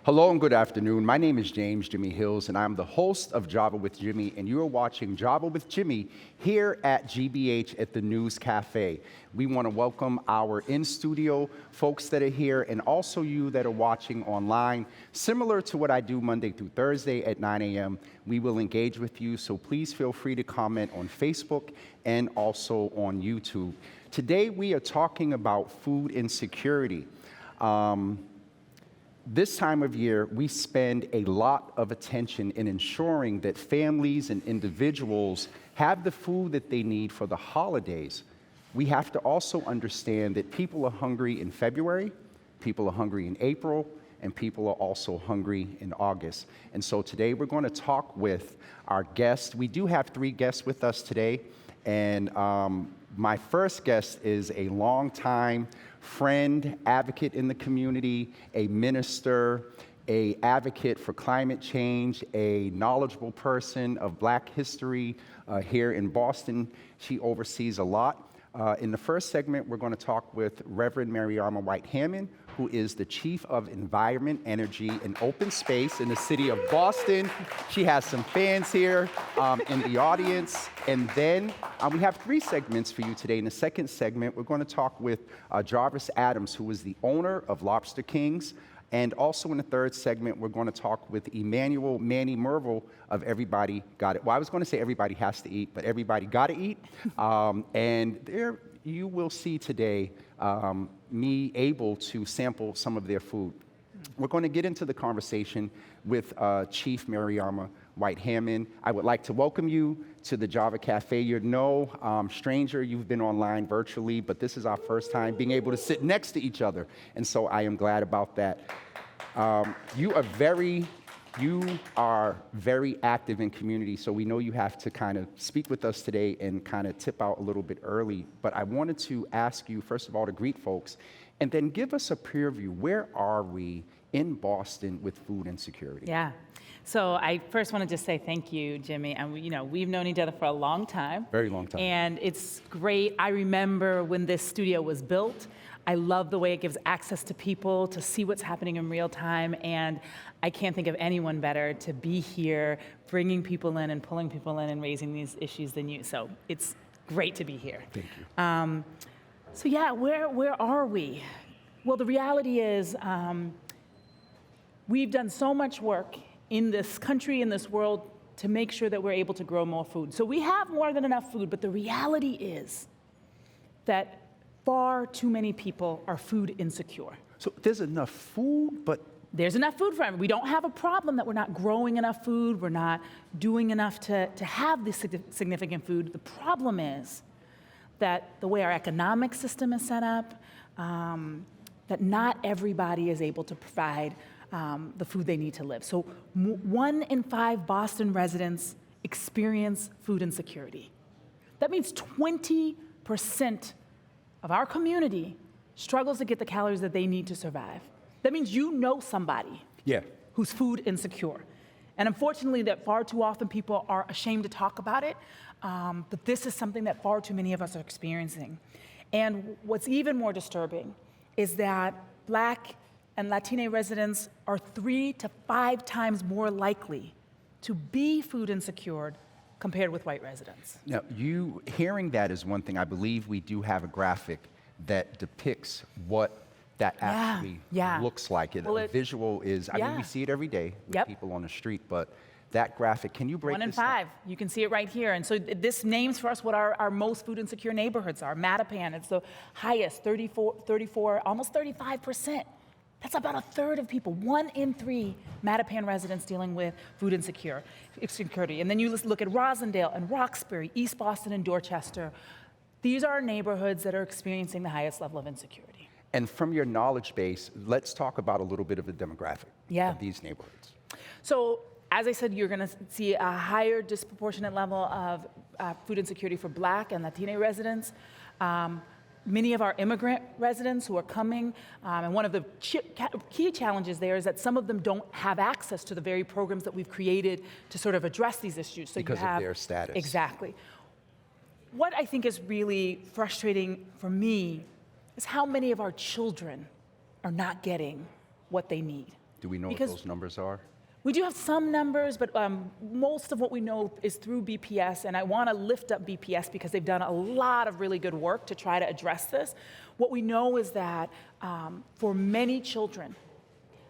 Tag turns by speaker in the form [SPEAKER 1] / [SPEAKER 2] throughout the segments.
[SPEAKER 1] Hello and good afternoon. My name is Jimmy GBH, and I'm the host of Java with Jimmy, and you are watching Java with Jimmy here at GBH at the News Cafe. We want to welcome our in-studio folks that are here, and also you that are watching online. Similar to what I do Monday through Thursday at 9 a.m., we will engage with you, so please feel free to comment on Facebook and also on YouTube. Today we are talking about food insecurity. This time of year, we spend a lot of attention in ensuring that families and individuals have the food that they need for the holidays. We have to also understand that people are hungry in February, people are hungry in April, and people are also hungry in August. And so today we're going to talk with our guests. We do have 3 guests with us today, and my first guest is a longtime friend, advocate in the community, a minister, an advocate for climate change, a knowledgeable person of Black history here in Boston. She oversees a lot. In the first segment, we're going to talk with Reverend Mariama Hammond, who is the Chief of Environment, Energy, and Open Space in the city of Boston. She has some fans here in the audience. And then we have 3 segments for you today. In the second segment, we're going to talk with Jarvis Adams, who is the owner of Lobster Kings. And also in the third segment, we're going to talk with Emmanuel Manny Merville of Everybody Got It. Well, I was going to say everybody has to eat, but Everybody Gotta Eat. And there you will see today me able to sample some of their food. We're going to get into the conversation with Chief Mariama Hammond. I would like to welcome you to the Java Cafe. You're no stranger. You've been online virtually, but this is our first time being able to sit next to each other, and so I am glad about that. You are very active in community, so we know you have to kind of speak with us today and kind of tip out a little bit early. But I wanted to ask you, first of all, to greet folks, and then give us a peer view. Where are we in Boston with food insecurity?
[SPEAKER 2] Yeah. So I first want to just say thank you, Jimmy. And we've known each other for a long time.
[SPEAKER 1] Very long time.
[SPEAKER 2] And it's great. I remember when this studio was built. I love the way it gives access to people to see what's happening in real time. And I can't think of anyone better to be here, bringing people in and pulling people in and raising these issues than you. So it's great to be here.
[SPEAKER 1] Thank you.
[SPEAKER 2] So yeah, where are we? Well, the reality is we've done so much work in this country, in this world, to make sure that we're able to grow more food. So we have more than enough food, but the reality is that far too many people are food insecure.
[SPEAKER 1] So there's enough food, but
[SPEAKER 2] there's enough food for everyone. We don't have a problem that we're not growing enough food, we're not doing enough to have this significant food. The problem is that the way our economic system is set up, that not everybody is able to provide the food they need to live. So 1 in 5 Boston residents experience food insecurity. That means 20% of our community struggles to get the calories that they need to survive. That means you know somebody who's food insecure. And unfortunately, that far too often people are ashamed to talk about it, but this is something that far too many of us are experiencing. And what's even more disturbing is that Black and Latina residents are 3 to 5 times more likely to be food insecure compared with white residents.
[SPEAKER 1] Now, you hearing that is one thing. I believe we do have a graphic that depicts what that actually looks like. The visual is, I mean, we see it every day with people on the street, but that graphic, can you break this
[SPEAKER 2] 1 in 5, you can see it right here. And so this names for us what our most food insecure neighborhoods are. Mattapan, it's the highest, 34, almost 35%. That's about a third of people, 1 in 3 Mattapan residents dealing with food insecurity. And then you look at Rosendale and Roxbury, East Boston and Dorchester. These are neighborhoods that are experiencing the highest level of insecurity.
[SPEAKER 1] And from your knowledge base, let's talk about a little bit of the demographic of these neighborhoods.
[SPEAKER 2] So, as I said, you're going to see a higher disproportionate level of food insecurity for Black and Latina residents. Many of our immigrant residents who are coming, and one of the key challenges there is that some of them don't have access to the very programs that we've created to sort of address these issues. So
[SPEAKER 1] because of their status.
[SPEAKER 2] Exactly. What I think is really frustrating for me is how many of our children are not getting what they need.
[SPEAKER 1] Do we know
[SPEAKER 2] Because-
[SPEAKER 1] what those numbers are?
[SPEAKER 2] We do have some numbers, but most of what we know is through BPS, and I want to lift up BPS because they've done a lot of really good work to try to address this. What we know is that for many children,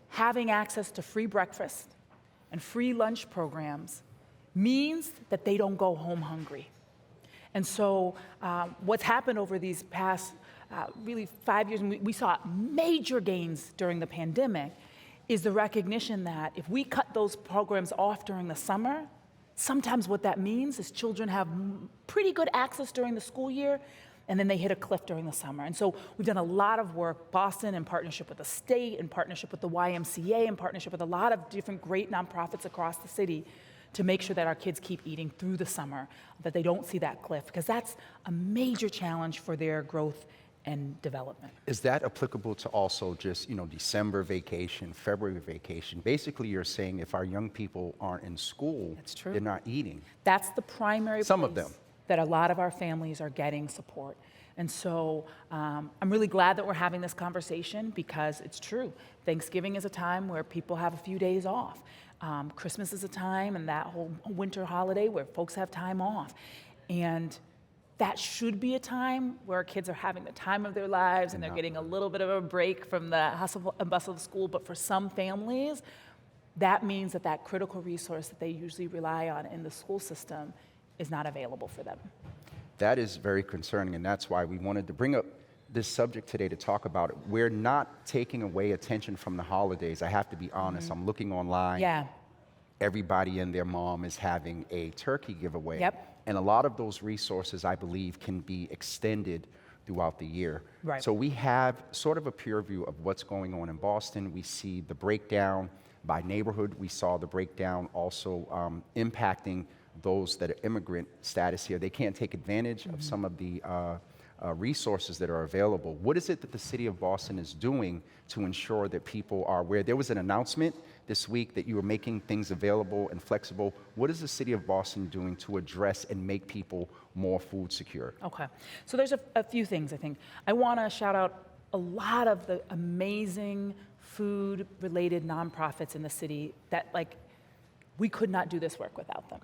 [SPEAKER 2] having access to free breakfast and free lunch programs means that they don't go home hungry. And so what's happened over these past really 5 years, and we saw major gains during the pandemic, is the recognition that if we cut those programs off during the summer, sometimes what that means is children have pretty good access during the school year, and then they hit a cliff during the summer. And so we've done a lot of work, Boston in partnership with the state, in partnership with the YMCA, in partnership with a lot of different great nonprofits across the city to make sure that our kids keep eating through the summer, that they don't see that cliff, because that's a major challenge for their growth and development.
[SPEAKER 1] Is that applicable to also just, December vacation, February vacation? Basically, you're saying if our young people aren't in school,
[SPEAKER 2] That's true.
[SPEAKER 1] they're not eating.
[SPEAKER 2] That's the primary
[SPEAKER 1] Some of
[SPEAKER 2] place
[SPEAKER 1] them.
[SPEAKER 2] that a lot of our families are getting support. And so I'm really glad that we're having this conversation because it's true. Thanksgiving is a time where people have a few days off. Christmas is a time, and that whole winter holiday where folks have time off. And that should be a time where our kids are having the time of their lives and they're getting a little bit of a break from the hustle and bustle of school. But for some families, that means that that critical resource that they usually rely on in the school system is not available for them.
[SPEAKER 1] That is very concerning, and that's why we wanted to bring up this subject today to talk about it. We're not taking away attention from the holidays. I have to be honest. I'm looking online.
[SPEAKER 2] Yeah.
[SPEAKER 1] Everybody and their mom is having a turkey giveaway.
[SPEAKER 2] Yep.
[SPEAKER 1] And a lot of those resources, I believe, can be extended throughout the year.
[SPEAKER 2] Right.
[SPEAKER 1] So we have sort of a peer view of what's going on in Boston. We see the breakdown by neighborhood. We saw the breakdown also impacting those that are immigrant status here. They can't take advantage of some of the resources that are available. What is it that the city of Boston is doing to ensure that people are aware? There was an announcement this week that you were making things available and flexible. What is the city of Boston doing to address and make people more food secure?
[SPEAKER 2] Okay. So there's a few things, I think. I want to shout out a lot of the amazing food-related nonprofits in the city that, we could not do this work without them.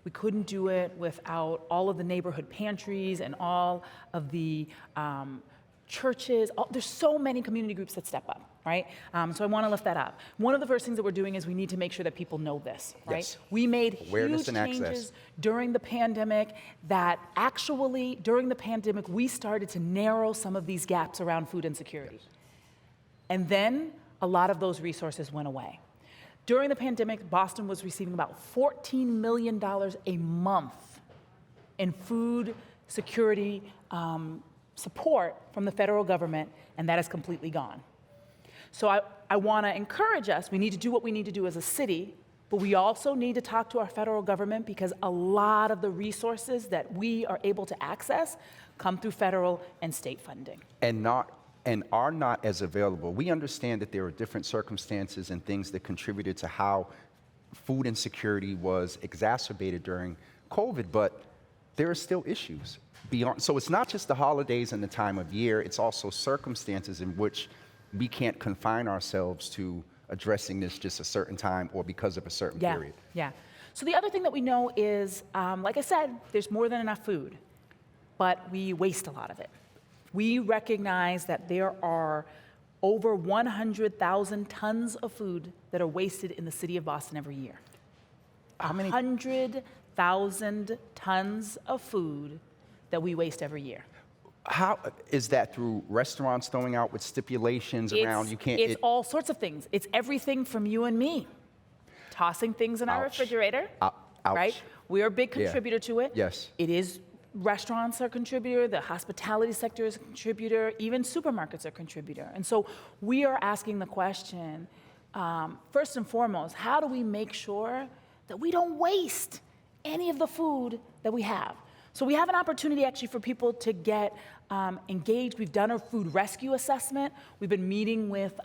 [SPEAKER 2] We couldn't do it without all of the neighborhood pantries and all of the churches. There's so many community groups that step up, right? So I want to lift that up. One of the first things that we're doing is we need to make sure that people know this, right?
[SPEAKER 1] Yes.
[SPEAKER 2] We made
[SPEAKER 1] Awareness
[SPEAKER 2] huge
[SPEAKER 1] and
[SPEAKER 2] changes
[SPEAKER 1] access.
[SPEAKER 2] during the pandemic that actually, during the pandemic, we started to narrow some of these gaps around food insecurity.
[SPEAKER 1] Yes.
[SPEAKER 2] And then a lot of those resources went away. During the pandemic, Boston was receiving about $14 million a month in food security support from the federal government, and that is completely gone. So I want to encourage us. We need to do what we need to do as a city, but we also need to talk to our federal government because a lot of the resources that we are able to access come through federal and state funding.
[SPEAKER 1] And are not as available. We understand that there are different circumstances and things that contributed to how food insecurity was exacerbated during COVID, but there are still issues beyond. So it's not just the holidays and the time of year, it's also circumstances in which we can't confine ourselves to addressing this just a certain time or because of a certain period.
[SPEAKER 2] Yeah. So the other thing that we know is, like I said, there's more than enough food, but we waste a lot of it. We recognize that there are over 100,000 tons of food that are wasted in the city of Boston every year.
[SPEAKER 1] How many?
[SPEAKER 2] 100,000 tons of food that we waste every year.
[SPEAKER 1] How is that through restaurants throwing out with stipulations around you can't?
[SPEAKER 2] It's all sorts of things. It's everything from you and me. Tossing things in our
[SPEAKER 1] Ouch.
[SPEAKER 2] refrigerator,
[SPEAKER 1] Ouch.
[SPEAKER 2] right? We're a big contributor to it.
[SPEAKER 1] Yes.
[SPEAKER 2] It is. Restaurants are a contributor, the hospitality sector is a contributor, even supermarkets are a contributor. And so we are asking the question, first and foremost, how do we make sure that we don't waste any of the food that we have? So we have an opportunity actually for people to get engaged. We've done a food rescue assessment. We've been meeting with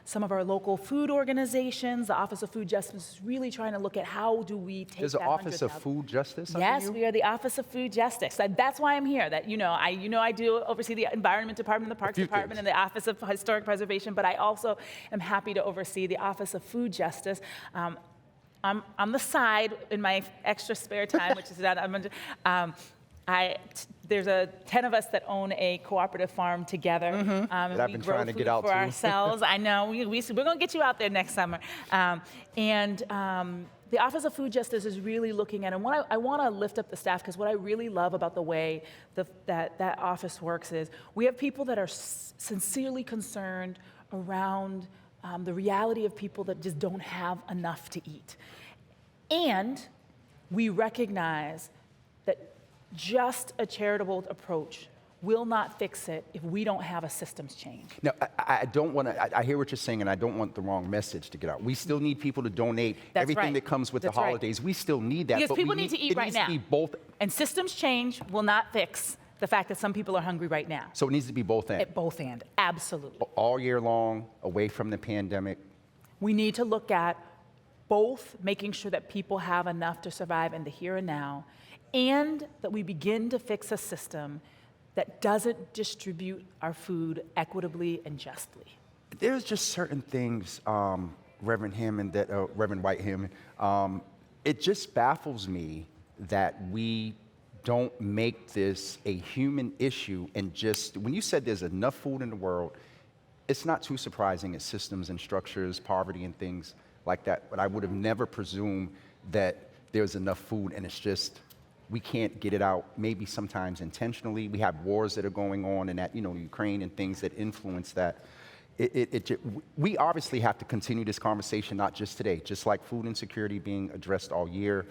[SPEAKER 2] some of our local food organizations. The Office of Food Justice is really trying to look at how do we take
[SPEAKER 1] There's
[SPEAKER 2] that
[SPEAKER 1] an Office of
[SPEAKER 2] 100,000.
[SPEAKER 1] Food Justice under
[SPEAKER 2] Yes,
[SPEAKER 1] you?
[SPEAKER 2] we are the Office of Food Justice. That's why I'm here. That I do oversee the Environment Department, the Parks Department,
[SPEAKER 1] things.
[SPEAKER 2] and the Office of Historic Preservation. But I also am happy to oversee the Office of Food Justice. I'm on the side in my extra spare time, which is not. There's 10 of us that own a cooperative farm together. And
[SPEAKER 1] I've
[SPEAKER 2] we
[SPEAKER 1] been
[SPEAKER 2] grow
[SPEAKER 1] trying to get
[SPEAKER 2] food
[SPEAKER 1] out
[SPEAKER 2] for
[SPEAKER 1] to.
[SPEAKER 2] ourselves. I know. We're going to get you out there next summer. The Office of Food Justice is really looking at, and I want to lift up the staff, because what I really love about the way that office works is we have people that are sincerely concerned around the reality of people that just don't have enough to eat. And we recognize that just a charitable approach will not fix it if we don't have a systems change.
[SPEAKER 1] Now, I don't want to, I hear what you're saying, and I don't want the wrong message to get out. We still need people to donate everything
[SPEAKER 2] right.
[SPEAKER 1] that comes with
[SPEAKER 2] That's
[SPEAKER 1] the
[SPEAKER 2] right.
[SPEAKER 1] holidays. We still need that.
[SPEAKER 2] Because
[SPEAKER 1] but
[SPEAKER 2] people need to eat right now.
[SPEAKER 1] It needs to be both.
[SPEAKER 2] And systems change will not fix the fact that some people are hungry right now.
[SPEAKER 1] So it needs to be both ends.
[SPEAKER 2] At both ends, absolutely.
[SPEAKER 1] All year long, away from the pandemic.
[SPEAKER 2] We need to look at both making sure that people have enough to survive in the here and now, and that we begin to fix a system that doesn't distribute our food equitably and justly.
[SPEAKER 1] There's just certain things, Reverend Hammond, Reverend White Hammond, it just baffles me that we don't make this a human issue. And just, when you said there's enough food in the world, it's not too surprising. It's systems and structures, poverty and things like that. But I would have never presumed that there's enough food, and it's just, we can't get it out, maybe sometimes intentionally. We have wars that are going on, and that, Ukraine and things that influence that. We obviously have to continue this conversation, not just today, just like food insecurity being addressed all year.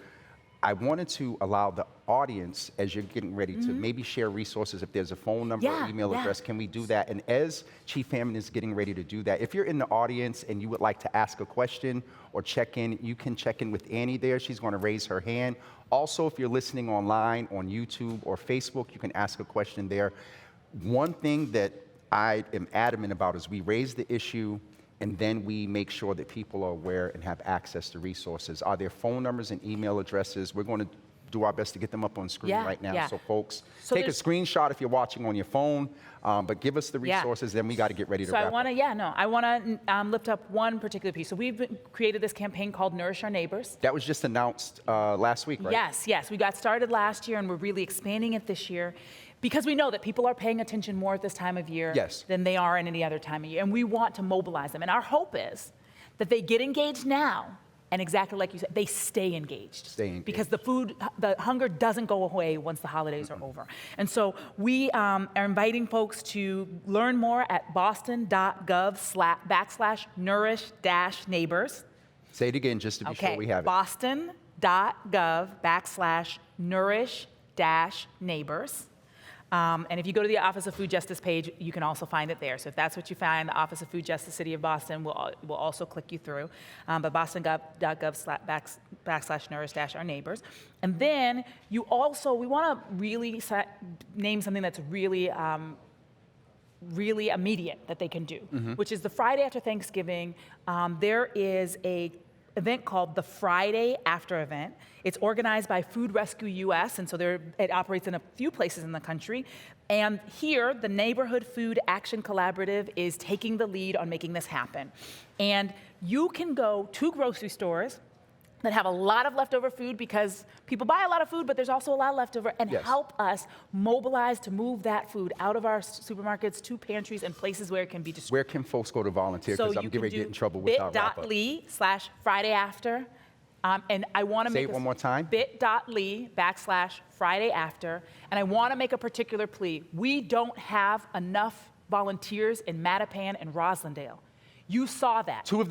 [SPEAKER 1] I wanted to allow the audience, as you're getting ready to maybe share resources, if there's a phone number or email address, can we do that? And as Chief Hammond is getting ready to do that, if you're in the audience and you would like to ask a question or check in, you can check in with Annie there. She's going to raise her hand. Also, if you're listening online on YouTube or Facebook, you can ask a question there. One thing that I am adamant about is we raise the issue, and then we make sure that people are aware and have access to resources. Are there phone numbers and email addresses? We're going to do our best to get them up on screen right now. So folks, take a screenshot if you're watching on your phone, but give us the resources, then we got to get ready to wrap up.
[SPEAKER 2] I want to lift up one particular piece. So we've created this campaign called Nourish Our Neighbors.
[SPEAKER 1] That was just announced last week, right?
[SPEAKER 2] Yes. We got started last year, and we're really expanding it this year, because we know that people are paying attention more at this time of year than they are in any other time of year. And we want to mobilize them. And our hope is that they get engaged now, and exactly like you said, they stay engaged. Because the hunger doesn't go away once the holidays are over. And so we are inviting folks to learn more at boston.gov/nourish-neighbors.
[SPEAKER 1] Say it again just to be sure we have it.
[SPEAKER 2] boston.gov/nourish-neighbors. And if you go to the Office of Food Justice page, you can also find it there. So if that's what you find, the Office of Food Justice City of Boston will also click you through. But boston.gov/nourish-our neighbors. And then we want to really name something that's really immediate that they can do, which is the Friday after Thanksgiving. There is a event called the Friday After event. It's organized by Food Rescue US, and so it operates in a few places in the country. And here, the Neighborhood Food Action Collaborative is taking the lead on making this happen. And you can go to grocery stores that have a lot of leftover food, because people buy a lot of food, but there's also a lot leftover, and help us mobilize to move that food out of our supermarkets to pantries and places where it can be distributed.
[SPEAKER 1] Where can folks go to volunteer? Because I'm getting ready to get in trouble with our wrap-up.
[SPEAKER 2] bit.ly/FridayAfter. And I want to
[SPEAKER 1] say it one more time.
[SPEAKER 2] bit.ly/FridayAfter. And I want to make a particular plea. We don't have enough volunteers in Mattapan and Roslindale. You saw that. Two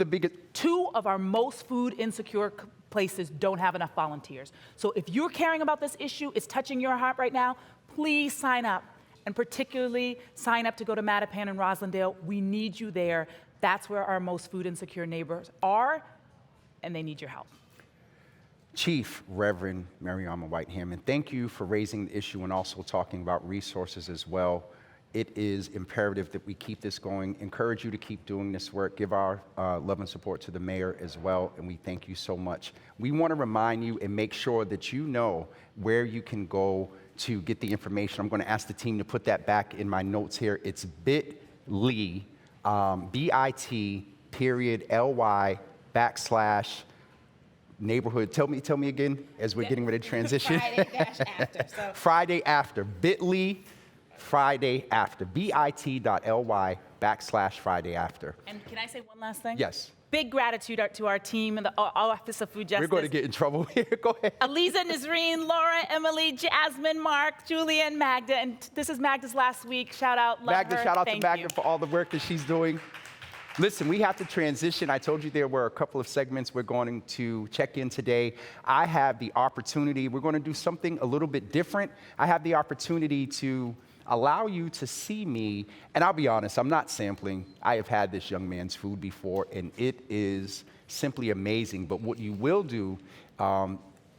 [SPEAKER 2] of our most food insecure places don't have enough volunteers. So if you're caring about this issue, it's touching your heart right now, please sign up. And particularly sign up to go to Mattapan and Roslindale. We need you there. That's where our most food insecure neighbors are, and they need your help.
[SPEAKER 1] Chief Reverend Mariama White Hammond, thank you for raising the issue and also talking about resources as well. It is imperative that we keep this going. Encourage you to keep doing this work. Give our love and support to the mayor as well, and we thank you so much. We want to remind you and make sure that you know where you can go to get the information. I'm going to ask the team to put that back in my notes here. It's bit.ly, bit.ly/neighborhood. Tell me again as we're getting ready to transition.
[SPEAKER 2] Friday-after. So.
[SPEAKER 1] Friday after. Bit.ly Friday after. bit.ly/Friday after.
[SPEAKER 2] And can I say one last thing?
[SPEAKER 1] Yes.
[SPEAKER 2] Big gratitude to our team and the Office of Food Justice.
[SPEAKER 1] We're going to get in trouble here. Go ahead.
[SPEAKER 2] Aliza, Nazreen, Laura, Emily, Jasmine, Mark, Julia, and Magda. And this is Magda's last week. Shout out, love
[SPEAKER 1] Magda,
[SPEAKER 2] her.
[SPEAKER 1] shout out
[SPEAKER 2] Thank
[SPEAKER 1] to Magda
[SPEAKER 2] you.
[SPEAKER 1] for all the work that she's doing. Listen, we have to transition. I told you there were a couple of segments we're going to check in today. I have the opportunity, we're going to do something a little bit different. I have the opportunity to allow you to see me, and I'll be honest, I'm not sampling. I have had this young man's food before, and it is simply amazing. But what you will do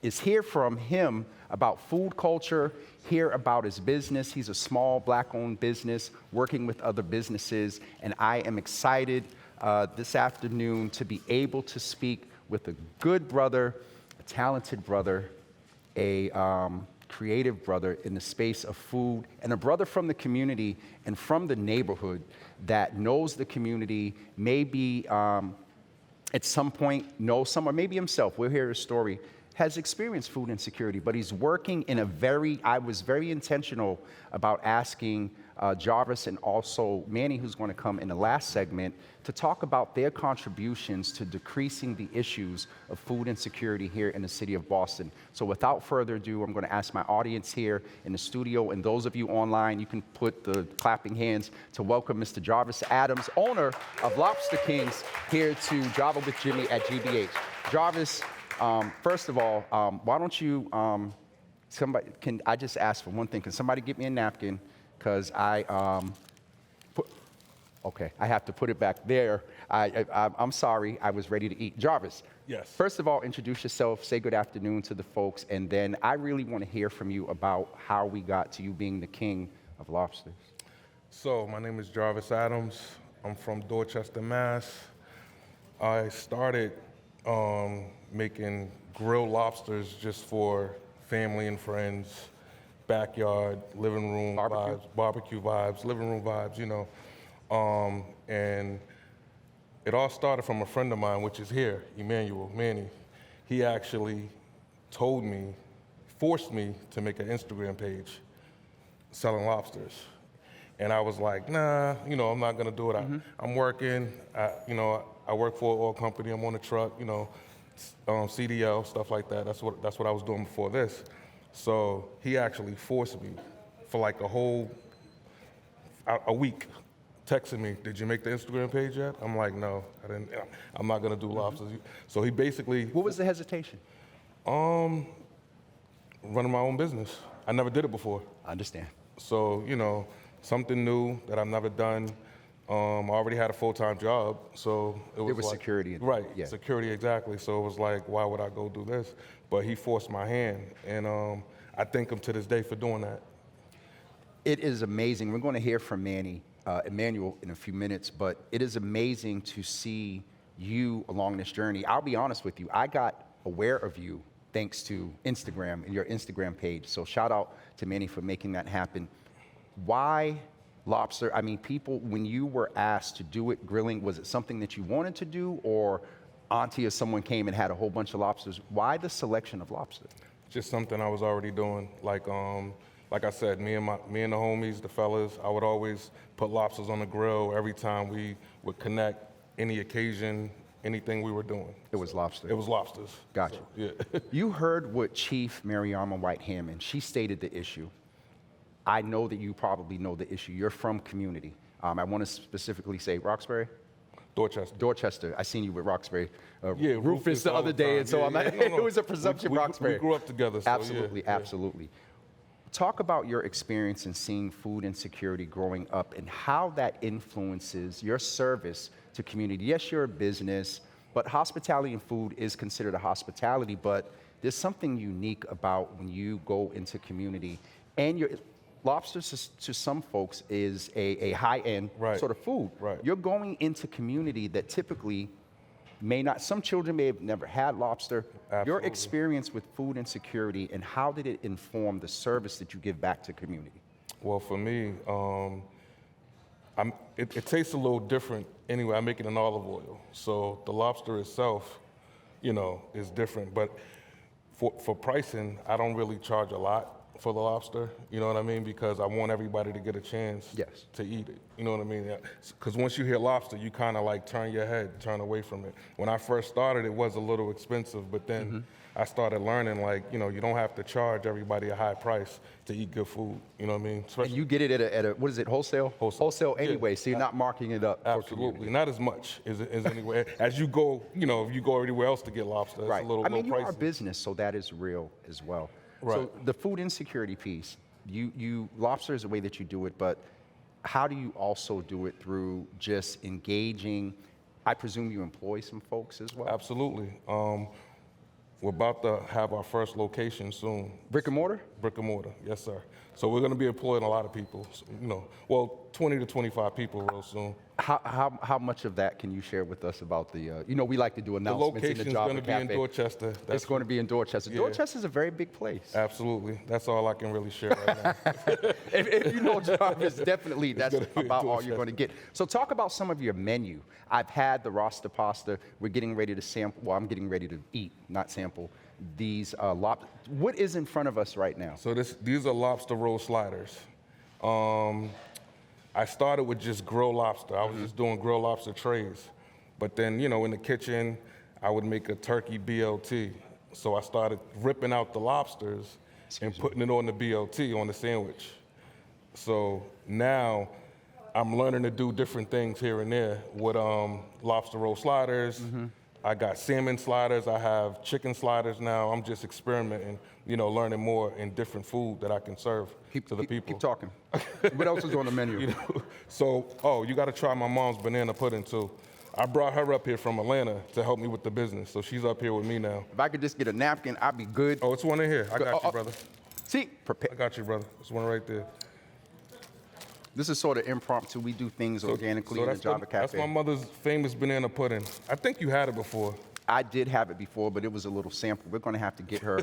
[SPEAKER 1] is hear from him about food culture, hear about his business. He's a small Black-owned business working with other businesses, and I am excited this afternoon to be able to speak with a good brother, a talented brother, a creative brother in the space of food, and a brother from the community and from the neighborhood that knows the community, maybe at some point knows some, or maybe himself, we'll hear his story, has experienced food insecurity, but he's working in I was very intentional about asking Jarvis and also Manny, who's going to come in the last segment, to talk about their contributions to decreasing the issues of food insecurity here in the city of Boston. So without further ado, I'm going to ask my audience here in the studio, and those of you online, you can put the clapping hands to welcome Mr. Jarvis Adams, owner of Lobster Kings, here to Java with Jimmy at GBH. Jarvis, first of all, why don't you, can I just ask for one thing? Can somebody get me a napkin? Because I have to put it back there. I'm sorry, I was ready to eat. Jarvis.
[SPEAKER 3] Yes.
[SPEAKER 1] First of all, introduce yourself, say good afternoon to the folks, and then I really want to hear from you about how we got to you being the king of lobsters.
[SPEAKER 3] So my name is Jarvis Adams. I'm from Dorchester, Mass. I started making grilled lobsters just for family and friends, backyard, living room vibes, barbecue vibes, living room vibes, you know. And it all started from a friend of mine, which is here, Manny. He actually forced me to make an Instagram page selling lobsters. And I was like, nah, I'm not gonna do it. I'm working, I work for an oil company, I'm on a truck, CDL, stuff like that. That's what I was doing before this. So he actually forced me for like a week, texting me, did you make the Instagram page yet? I'm like, no, I didn't. I'm not gonna do lobsters. So he basically.
[SPEAKER 1] What was the hesitation?
[SPEAKER 3] Running my own business. I never did it before.
[SPEAKER 1] I understand.
[SPEAKER 3] So, something new that I've never done. I already had a full-time job, so it was like,
[SPEAKER 1] security.
[SPEAKER 3] Right,
[SPEAKER 1] yeah.
[SPEAKER 3] Security, exactly. So it was like, why would I go do this? But he forced my hand, and I thank him to this day for doing that.
[SPEAKER 1] It is amazing. We're going to hear from Emmanuel in a few minutes, but it is amazing to see you along this journey. I'll be honest with you, I got aware of you thanks to Instagram and your Instagram page. So shout out to Manny for making that happen. Why lobster? I mean, people, when you were asked to do it, grilling, was it something that you wanted to do, or auntie or someone came and had a whole bunch of lobsters? Why the selection of lobster?
[SPEAKER 3] Just something I was already doing. Like I said, me and the homies, the fellas, I would always put lobsters on the grill every time we would connect, any occasion, anything we were doing.
[SPEAKER 1] It was lobster.
[SPEAKER 3] It was lobsters.
[SPEAKER 1] Gotcha.
[SPEAKER 3] So, yeah.
[SPEAKER 1] You heard what Chief Mariama White Hammond, she stated the issue. I know that you probably know the issue. You're from community. I want to specifically say Roxbury? Dorchester. I seen you with Roxbury. Rufus the other day, and so I'm like, it was a presumption Roxbury.
[SPEAKER 3] We grew up together. So
[SPEAKER 1] absolutely,
[SPEAKER 3] yeah.
[SPEAKER 1] Absolutely. Talk about your experience in seeing food insecurity growing up and how that influences your service to community. Yes, you're a business, But hospitality and food is considered a hospitality, but there's something unique about when you go into community and lobsters to some folks is a high-end
[SPEAKER 3] Right.
[SPEAKER 1] sort of food.
[SPEAKER 3] Right.
[SPEAKER 1] You're going into community that typically may not, some children may have never had lobster. Your
[SPEAKER 3] Absolutely.
[SPEAKER 1] experience with food insecurity, and how did it inform the service that you give back to community?
[SPEAKER 3] Well, for me, it tastes a little different anyway. I make it in olive oil. So the lobster itself, is different. But for pricing, I don't really charge a lot for the lobster, you know what I mean? Because I want everybody to get a chance
[SPEAKER 1] Yes.
[SPEAKER 3] to eat it, you know what I mean? Because once you hear lobster, you kind of like turn your head, turn away from it. When I first started, it was a little expensive, but then I started learning, like, you don't have to charge everybody a high price to eat good food, you know what I mean?
[SPEAKER 1] And
[SPEAKER 3] Especially,
[SPEAKER 1] you get it at a what is it, wholesale?
[SPEAKER 3] Wholesale. Yeah.
[SPEAKER 1] Anyway, so you're not marking it up. for
[SPEAKER 3] absolutely,
[SPEAKER 1] community.
[SPEAKER 3] not as much as anywhere. As you go, if you go everywhere else to get lobster, it's
[SPEAKER 1] Right.
[SPEAKER 3] a little
[SPEAKER 1] I mean, you
[SPEAKER 3] pricey.
[SPEAKER 1] are a business, so that is real as well. So
[SPEAKER 3] Right.
[SPEAKER 1] the food insecurity piece, lobster is the way that you do it, but how do you also do it through just engaging? I presume you employ some folks as well.
[SPEAKER 3] Absolutely. We're about to have our first location soon.
[SPEAKER 1] Brick and mortar?
[SPEAKER 3] Brick and mortar, yes, sir. So we're going to be employing a lot of people, 20 to 25 people real soon.
[SPEAKER 1] How much of that can you share with us about the, we like to do
[SPEAKER 3] The
[SPEAKER 1] announcements in the
[SPEAKER 3] location's
[SPEAKER 1] Java
[SPEAKER 3] going to be in
[SPEAKER 1] Cafe.
[SPEAKER 3] Dorchester.
[SPEAKER 1] It's going to be in Dorchester.
[SPEAKER 3] Yeah.
[SPEAKER 1] Dorchester is a very big place.
[SPEAKER 3] Absolutely. That's all I can really share right now.
[SPEAKER 1] If you know Jarvis, definitely that's
[SPEAKER 3] gonna be in
[SPEAKER 1] about all
[SPEAKER 3] Dorchester.
[SPEAKER 1] you're going to get. So talk about some of your menu. I've had the Rasta pasta. We're getting ready to sample. Well, I'm getting ready to eat, not sample, these lobster. What is in front of us right now?
[SPEAKER 3] So these are lobster roll sliders. I started with just grilled lobster. I was just doing grilled lobster trays. But then, in the kitchen, I would make a turkey BLT. So I started ripping out the lobsters and putting it on the BLT, on the sandwich. So now I'm learning to do different things here and there with lobster roll sliders. I got salmon sliders. I have chicken sliders now. I'm just experimenting, learning more in different food that I can serve to the people.
[SPEAKER 1] Keep talking. What else is on the menu?
[SPEAKER 3] So, you got to try my mom's banana pudding too. I brought her up here from Atlanta to help me with the business, so she's up here with me now.
[SPEAKER 1] If I could just get a napkin, I'd be good.
[SPEAKER 3] Oh, it's one in here. I got you,
[SPEAKER 1] oh.
[SPEAKER 3] brother.
[SPEAKER 1] See,
[SPEAKER 3] I got you, brother. It's one right there.
[SPEAKER 1] this is sort of impromptu. We do things organically in the Java
[SPEAKER 3] That's
[SPEAKER 1] Cafe.
[SPEAKER 3] my mother's famous banana pudding. I think you had it before.
[SPEAKER 1] I did have it before, but it was a little sample. We're going to have to get her.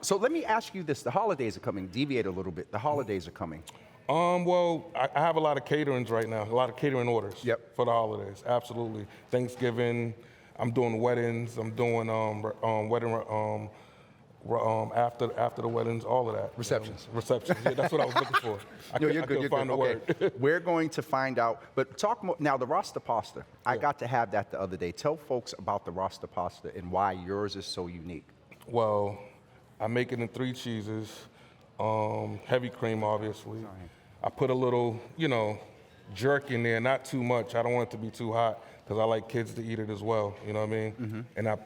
[SPEAKER 1] So let me ask you this. The holidays are coming. Deviate a little bit. The holidays are coming.
[SPEAKER 3] Well, I have a lot of caterings right now, a lot of catering orders
[SPEAKER 1] Yep.
[SPEAKER 3] for the holidays, absolutely. Thanksgiving, I'm doing weddings, I'm doing wedding after the weddings, all of that.
[SPEAKER 1] Receptions.
[SPEAKER 3] Receptions, yeah, that's what I was looking for. I couldn't find the word.
[SPEAKER 1] We're going to find out, but talk more. Now, the Rasta pasta, I got to have that the other day. Tell folks about the Rasta pasta and why yours is so unique.
[SPEAKER 3] Well, I make it in 3 cheeses, heavy cream, obviously. I put a little, jerk in there, not too much. I don't want it to be too hot because I like kids to eat it as well, you know what I mean? And I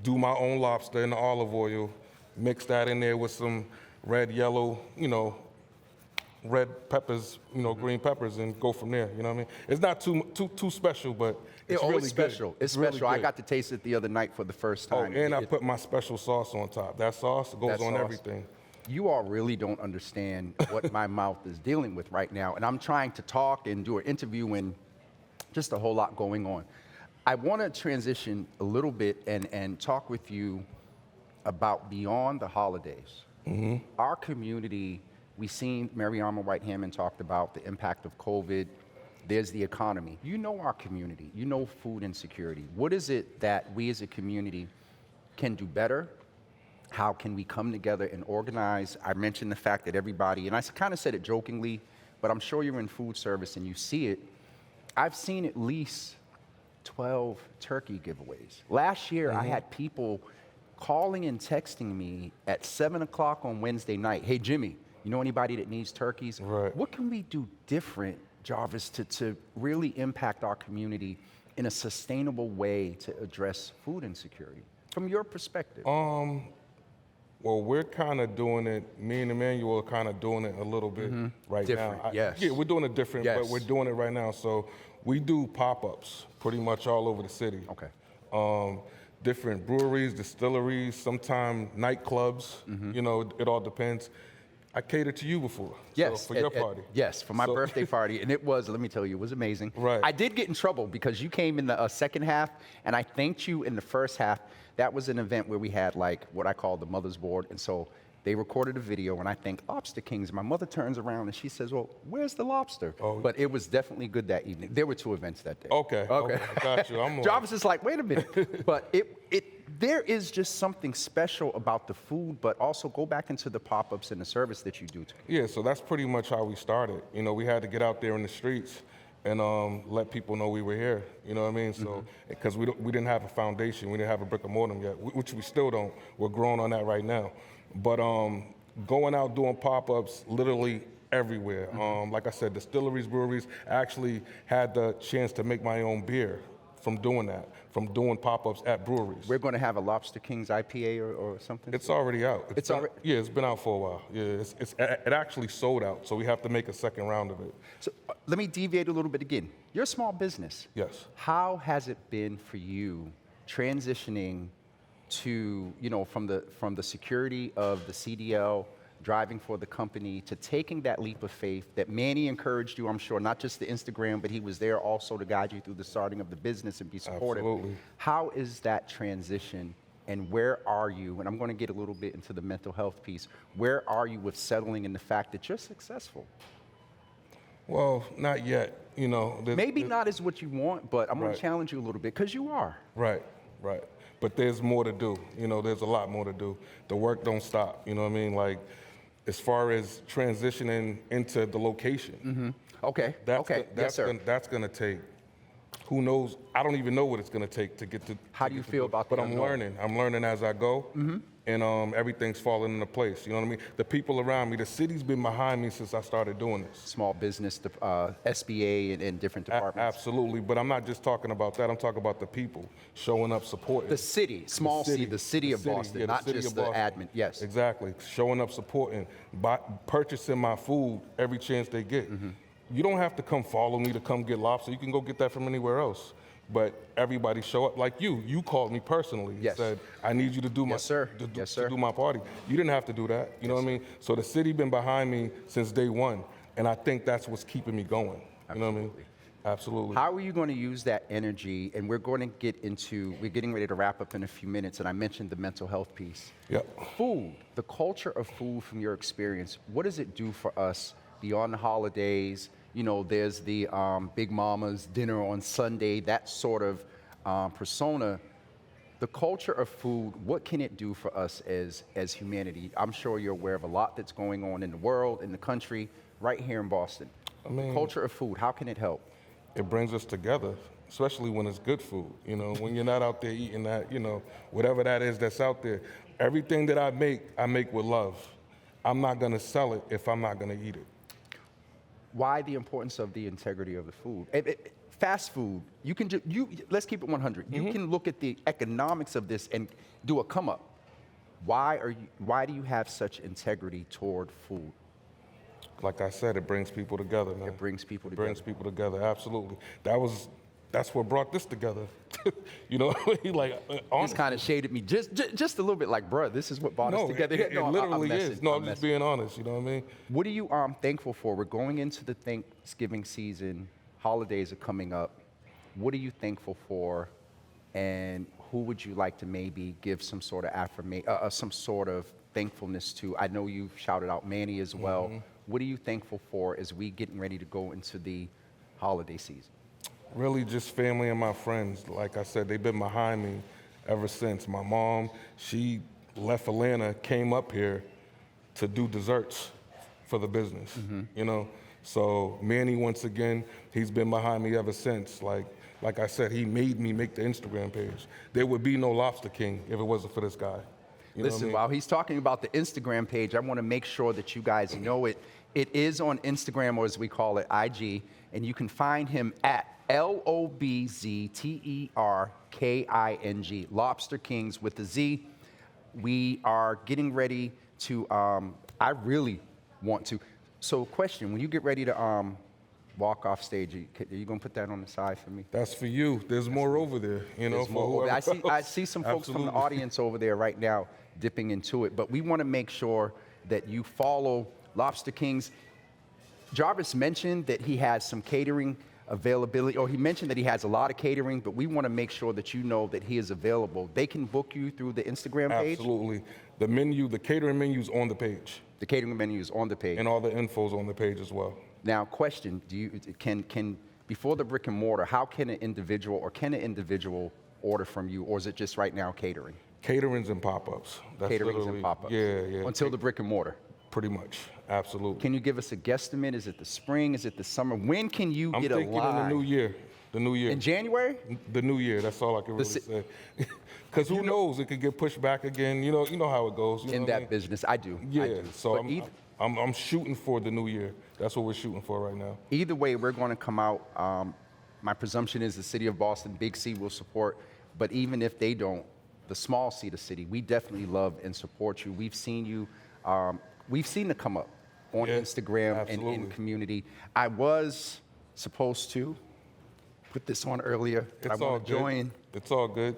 [SPEAKER 3] do my own lobster in the olive oil, mix that in there with some red, yellow, red peppers, green peppers, and go from there, you know what I mean? It's not too special, but it's really
[SPEAKER 1] special.
[SPEAKER 3] good.
[SPEAKER 1] It's
[SPEAKER 3] really
[SPEAKER 1] special. I
[SPEAKER 3] good.
[SPEAKER 1] got to taste it the other night for the first
[SPEAKER 3] Oh,
[SPEAKER 1] time.
[SPEAKER 3] and I put my special sauce on top. That sauce goes
[SPEAKER 1] That
[SPEAKER 3] on
[SPEAKER 1] sauce.
[SPEAKER 3] everything.
[SPEAKER 1] You all really don't understand what my mouth is dealing with right now. And I'm trying to talk and do an interview and just a whole lot going on. I want to transition a little bit and talk with you about beyond the holidays. Our community, we've seen Mariama Hammond talked about the impact of COVID. There's the economy. You know our community. You know food insecurity. What is it that we as a community can do better? How can we come together and organize? I mentioned the fact that everybody, and I kind of said it jokingly, but I'm sure you're in food service and you see it. I've seen at least 12 turkey giveaways. Last year, I had people calling and texting me at 7 o'clock on Wednesday night. Hey, Jimmy, you know anybody that needs turkeys?
[SPEAKER 3] Right.
[SPEAKER 1] What can we do different, Jarvis, to really impact our community in a sustainable way to address food insecurity? From your perspective.
[SPEAKER 3] Well, we're kind of doing it, me and Emmanuel are kind of doing it a little bit right
[SPEAKER 1] Different,
[SPEAKER 3] now.
[SPEAKER 1] yes.
[SPEAKER 3] Yeah, we're doing it different,
[SPEAKER 1] Yes.
[SPEAKER 3] but we're doing it right now. So we do pop-ups pretty much all over the city.
[SPEAKER 1] Okay.
[SPEAKER 3] different breweries, distilleries, sometimes nightclubs. You know, it all depends. I catered to you before.
[SPEAKER 1] Yes,
[SPEAKER 3] so for your party.
[SPEAKER 1] Yes, for my birthday party, and it was, let me tell you, it was amazing.
[SPEAKER 3] Right.
[SPEAKER 1] I did get in trouble because you came in the second half, and I thanked you in the first half. That was an event where we had like what I call the mother's board, and so they recorded a video, and I thanked Lobster Kings. My mother turns around and she says, "Well, where's the lobster?"
[SPEAKER 3] Oh.
[SPEAKER 1] But it was definitely good that evening. There were 2 events that day.
[SPEAKER 3] Okay. I got you. I'm
[SPEAKER 1] Jarvis is like, wait a minute. But there is just something special about the food, but also go back into the pop-ups and the service that you do.
[SPEAKER 3] Yeah, so that's pretty much how we started. You know, we had to get out there in the streets and let people know we were here. You know what I mean? So, because we didn't have a foundation, we didn't have a brick and mortar yet, which we still don't. We're growing on that right now. But going out doing pop-ups literally everywhere. Like I said, distilleries, breweries. I actually had the chance to make my own beer from doing that, from doing pop-ups at breweries.
[SPEAKER 1] We're going to have a Lobster Kings IPA or something?
[SPEAKER 3] It's already out.
[SPEAKER 1] It's already?
[SPEAKER 3] Yeah, it's been out for a while. Yeah, it actually sold out, so we have to make a second round of it.
[SPEAKER 1] So let me deviate a little bit again. You're a small business.
[SPEAKER 3] Yes.
[SPEAKER 1] How has it been for you transitioning to, you know, from the security of the CDL, driving for the company, to taking that leap of faith that Manny encouraged you, I'm sure, not just the Instagram, but he was there also to guide you through the starting of the business and be supportive.
[SPEAKER 3] Absolutely.
[SPEAKER 1] How is that transition, and where are you? And I'm going to get a little bit into the mental health piece. Where are you with settling in the fact that you're successful?
[SPEAKER 3] Well, not yet. You know,
[SPEAKER 1] Maybe not as what you want, but I'm going
[SPEAKER 3] Right.
[SPEAKER 1] to challenge you a little bit, because you are.
[SPEAKER 3] Right. But there's more to do. You know, there's a lot more to do. The work don't stop. You know what I mean? Like, as far as transitioning into the location.
[SPEAKER 1] Okay. Yes, sir.
[SPEAKER 3] That's going to take, who knows? I don't even know what it's going to take to get to.
[SPEAKER 1] How do you feel about that?
[SPEAKER 3] But I'm learning. I'm learning as I go. And everything's falling into place. You know what I mean? The people around me, the city's been behind me since I started doing this.
[SPEAKER 1] Small business, SBA, and different departments.
[SPEAKER 3] Absolutely, but I'm not just talking about that. I'm talking about the people showing up, supporting.
[SPEAKER 1] The city, small C, the city of Boston,
[SPEAKER 3] yeah,
[SPEAKER 1] not
[SPEAKER 3] city
[SPEAKER 1] just
[SPEAKER 3] of
[SPEAKER 1] the
[SPEAKER 3] Boston.
[SPEAKER 1] admin. Yes.
[SPEAKER 3] Exactly, showing up, supporting, purchasing my food every chance they get. You don't have to come follow me to come get lobster. You can go get that from anywhere else. But everybody show up. Like you called me personally.
[SPEAKER 1] Yes.
[SPEAKER 3] Said, I need you to do my
[SPEAKER 1] Yes, sir.
[SPEAKER 3] to do my party. You didn't have to do that. You know what I mean? So the city been behind me since day one, and I think that's what's keeping me going. You know what I mean? Absolutely.
[SPEAKER 1] How are you going to use that energy? And we're getting ready to wrap up in a few minutes, and I mentioned the mental health piece.
[SPEAKER 3] Yep.
[SPEAKER 1] Food, the culture of food from your experience, what does it do for us beyond the holidays? You know, there's the Big Mama's dinner on Sunday, that sort of persona. The culture of food, what can it do for us as humanity? I'm sure you're aware of a lot that's going on in the world, in the country, right here in Boston.
[SPEAKER 3] I mean,
[SPEAKER 1] culture of food, how can it help?
[SPEAKER 3] It brings us together, especially when it's good food. You know, when you're not out there eating that, you know, whatever that is that's out there. Everything that I make with love. I'm not gonna sell it if I'm not gonna eat it.
[SPEAKER 1] Why the importance of the integrity of the food? Fast food, you can let's keep it 100. You can look at the economics of this and do a come up. Why do you have such integrity toward food?
[SPEAKER 3] Like I said, it brings people together, man.
[SPEAKER 1] It brings people
[SPEAKER 3] It
[SPEAKER 1] together.
[SPEAKER 3] brings people together, absolutely. That's what brought this together. You know, like
[SPEAKER 1] This
[SPEAKER 3] honestly.
[SPEAKER 1] kind of shaded me just a little bit, like, bruh, this is what brought us together.
[SPEAKER 3] It
[SPEAKER 1] No,
[SPEAKER 3] literally
[SPEAKER 1] messing.
[SPEAKER 3] is. No, I'm just being honest, you know what I mean?
[SPEAKER 1] What are you thankful for? We're going into the Thanksgiving season. Holidays are coming up. What are you thankful for? And who would you like to maybe give some sort of some sort of thankfulness to? I know you've shouted out Manny as well. What are you thankful for as we getting ready to go into the holiday season?
[SPEAKER 3] Really just family and my friends. Like I said, they've been behind me ever since. My mom, she left Atlanta, came up here to do desserts for the business, you know? So Manny, once again, he's been behind me ever since. Like I said, he made me make the Instagram page. There would be no Lobster King if it wasn't for this guy. You know what I
[SPEAKER 1] Listen,
[SPEAKER 3] mean?
[SPEAKER 1] while he's talking about the Instagram page, I want to make sure that you guys know it. It is on Instagram, or as we call it, IG, and you can find him at LOBZTERKING, Lobster Kings with a Z. We are getting ready to, I really want to. So question, when you get ready to walk off stage. Are you going to put that on the side for me?
[SPEAKER 3] That's for you. There's more over there, you know,
[SPEAKER 1] There's
[SPEAKER 3] for
[SPEAKER 1] more over-
[SPEAKER 3] whoever
[SPEAKER 1] I
[SPEAKER 3] else.
[SPEAKER 1] see some folks from the
[SPEAKER 3] Absolutely.
[SPEAKER 1] audience over there right now dipping into it, but we want to make sure that you follow Lobster King's. Jarvis mentioned that he has some catering availability, or he mentioned that he has a lot of catering, but we want to make sure that you know that he is available. They can book you through the Instagram page.
[SPEAKER 3] Absolutely. The menu, the catering menu's on the page,
[SPEAKER 1] The catering menu is on the page.
[SPEAKER 3] and all the info's on the page as well.
[SPEAKER 1] Now, question: can before the brick and mortar, how can an individual order from you, or is it just right now catering?
[SPEAKER 3] Caterings and pop-ups. That's
[SPEAKER 1] Caterings
[SPEAKER 3] literally,
[SPEAKER 1] and pop-ups.
[SPEAKER 3] Yeah.
[SPEAKER 1] Until the brick and mortar.
[SPEAKER 3] Pretty much. Absolutely.
[SPEAKER 1] Can you give us a guesstimate? Is it the spring? Is it the summer? When can you
[SPEAKER 3] I'm
[SPEAKER 1] get a
[SPEAKER 3] thinking
[SPEAKER 1] line?
[SPEAKER 3] in the new year. The new year.
[SPEAKER 1] In January?
[SPEAKER 3] The new year. That's all I can really say. Because who knows? It could get pushed back again. You know how it goes. You know
[SPEAKER 1] In
[SPEAKER 3] what I
[SPEAKER 1] that
[SPEAKER 3] mean?
[SPEAKER 1] business, I do.
[SPEAKER 3] Yeah.
[SPEAKER 1] I do.
[SPEAKER 3] So
[SPEAKER 1] But
[SPEAKER 3] I'm shooting for the new year. That's what we're shooting for right now.
[SPEAKER 1] either way, we're going to come out. My presumption is the city of Boston, Big C, will support. But even if they don't, the small C, the city, we definitely love and support you. We've seen you. We've seen it come up on
[SPEAKER 3] Yeah,
[SPEAKER 1] Instagram and in
[SPEAKER 3] absolutely.
[SPEAKER 1] community. I was supposed to put this on earlier.
[SPEAKER 3] It's
[SPEAKER 1] I
[SPEAKER 3] all
[SPEAKER 1] want to
[SPEAKER 3] good.
[SPEAKER 1] join
[SPEAKER 3] It's all good.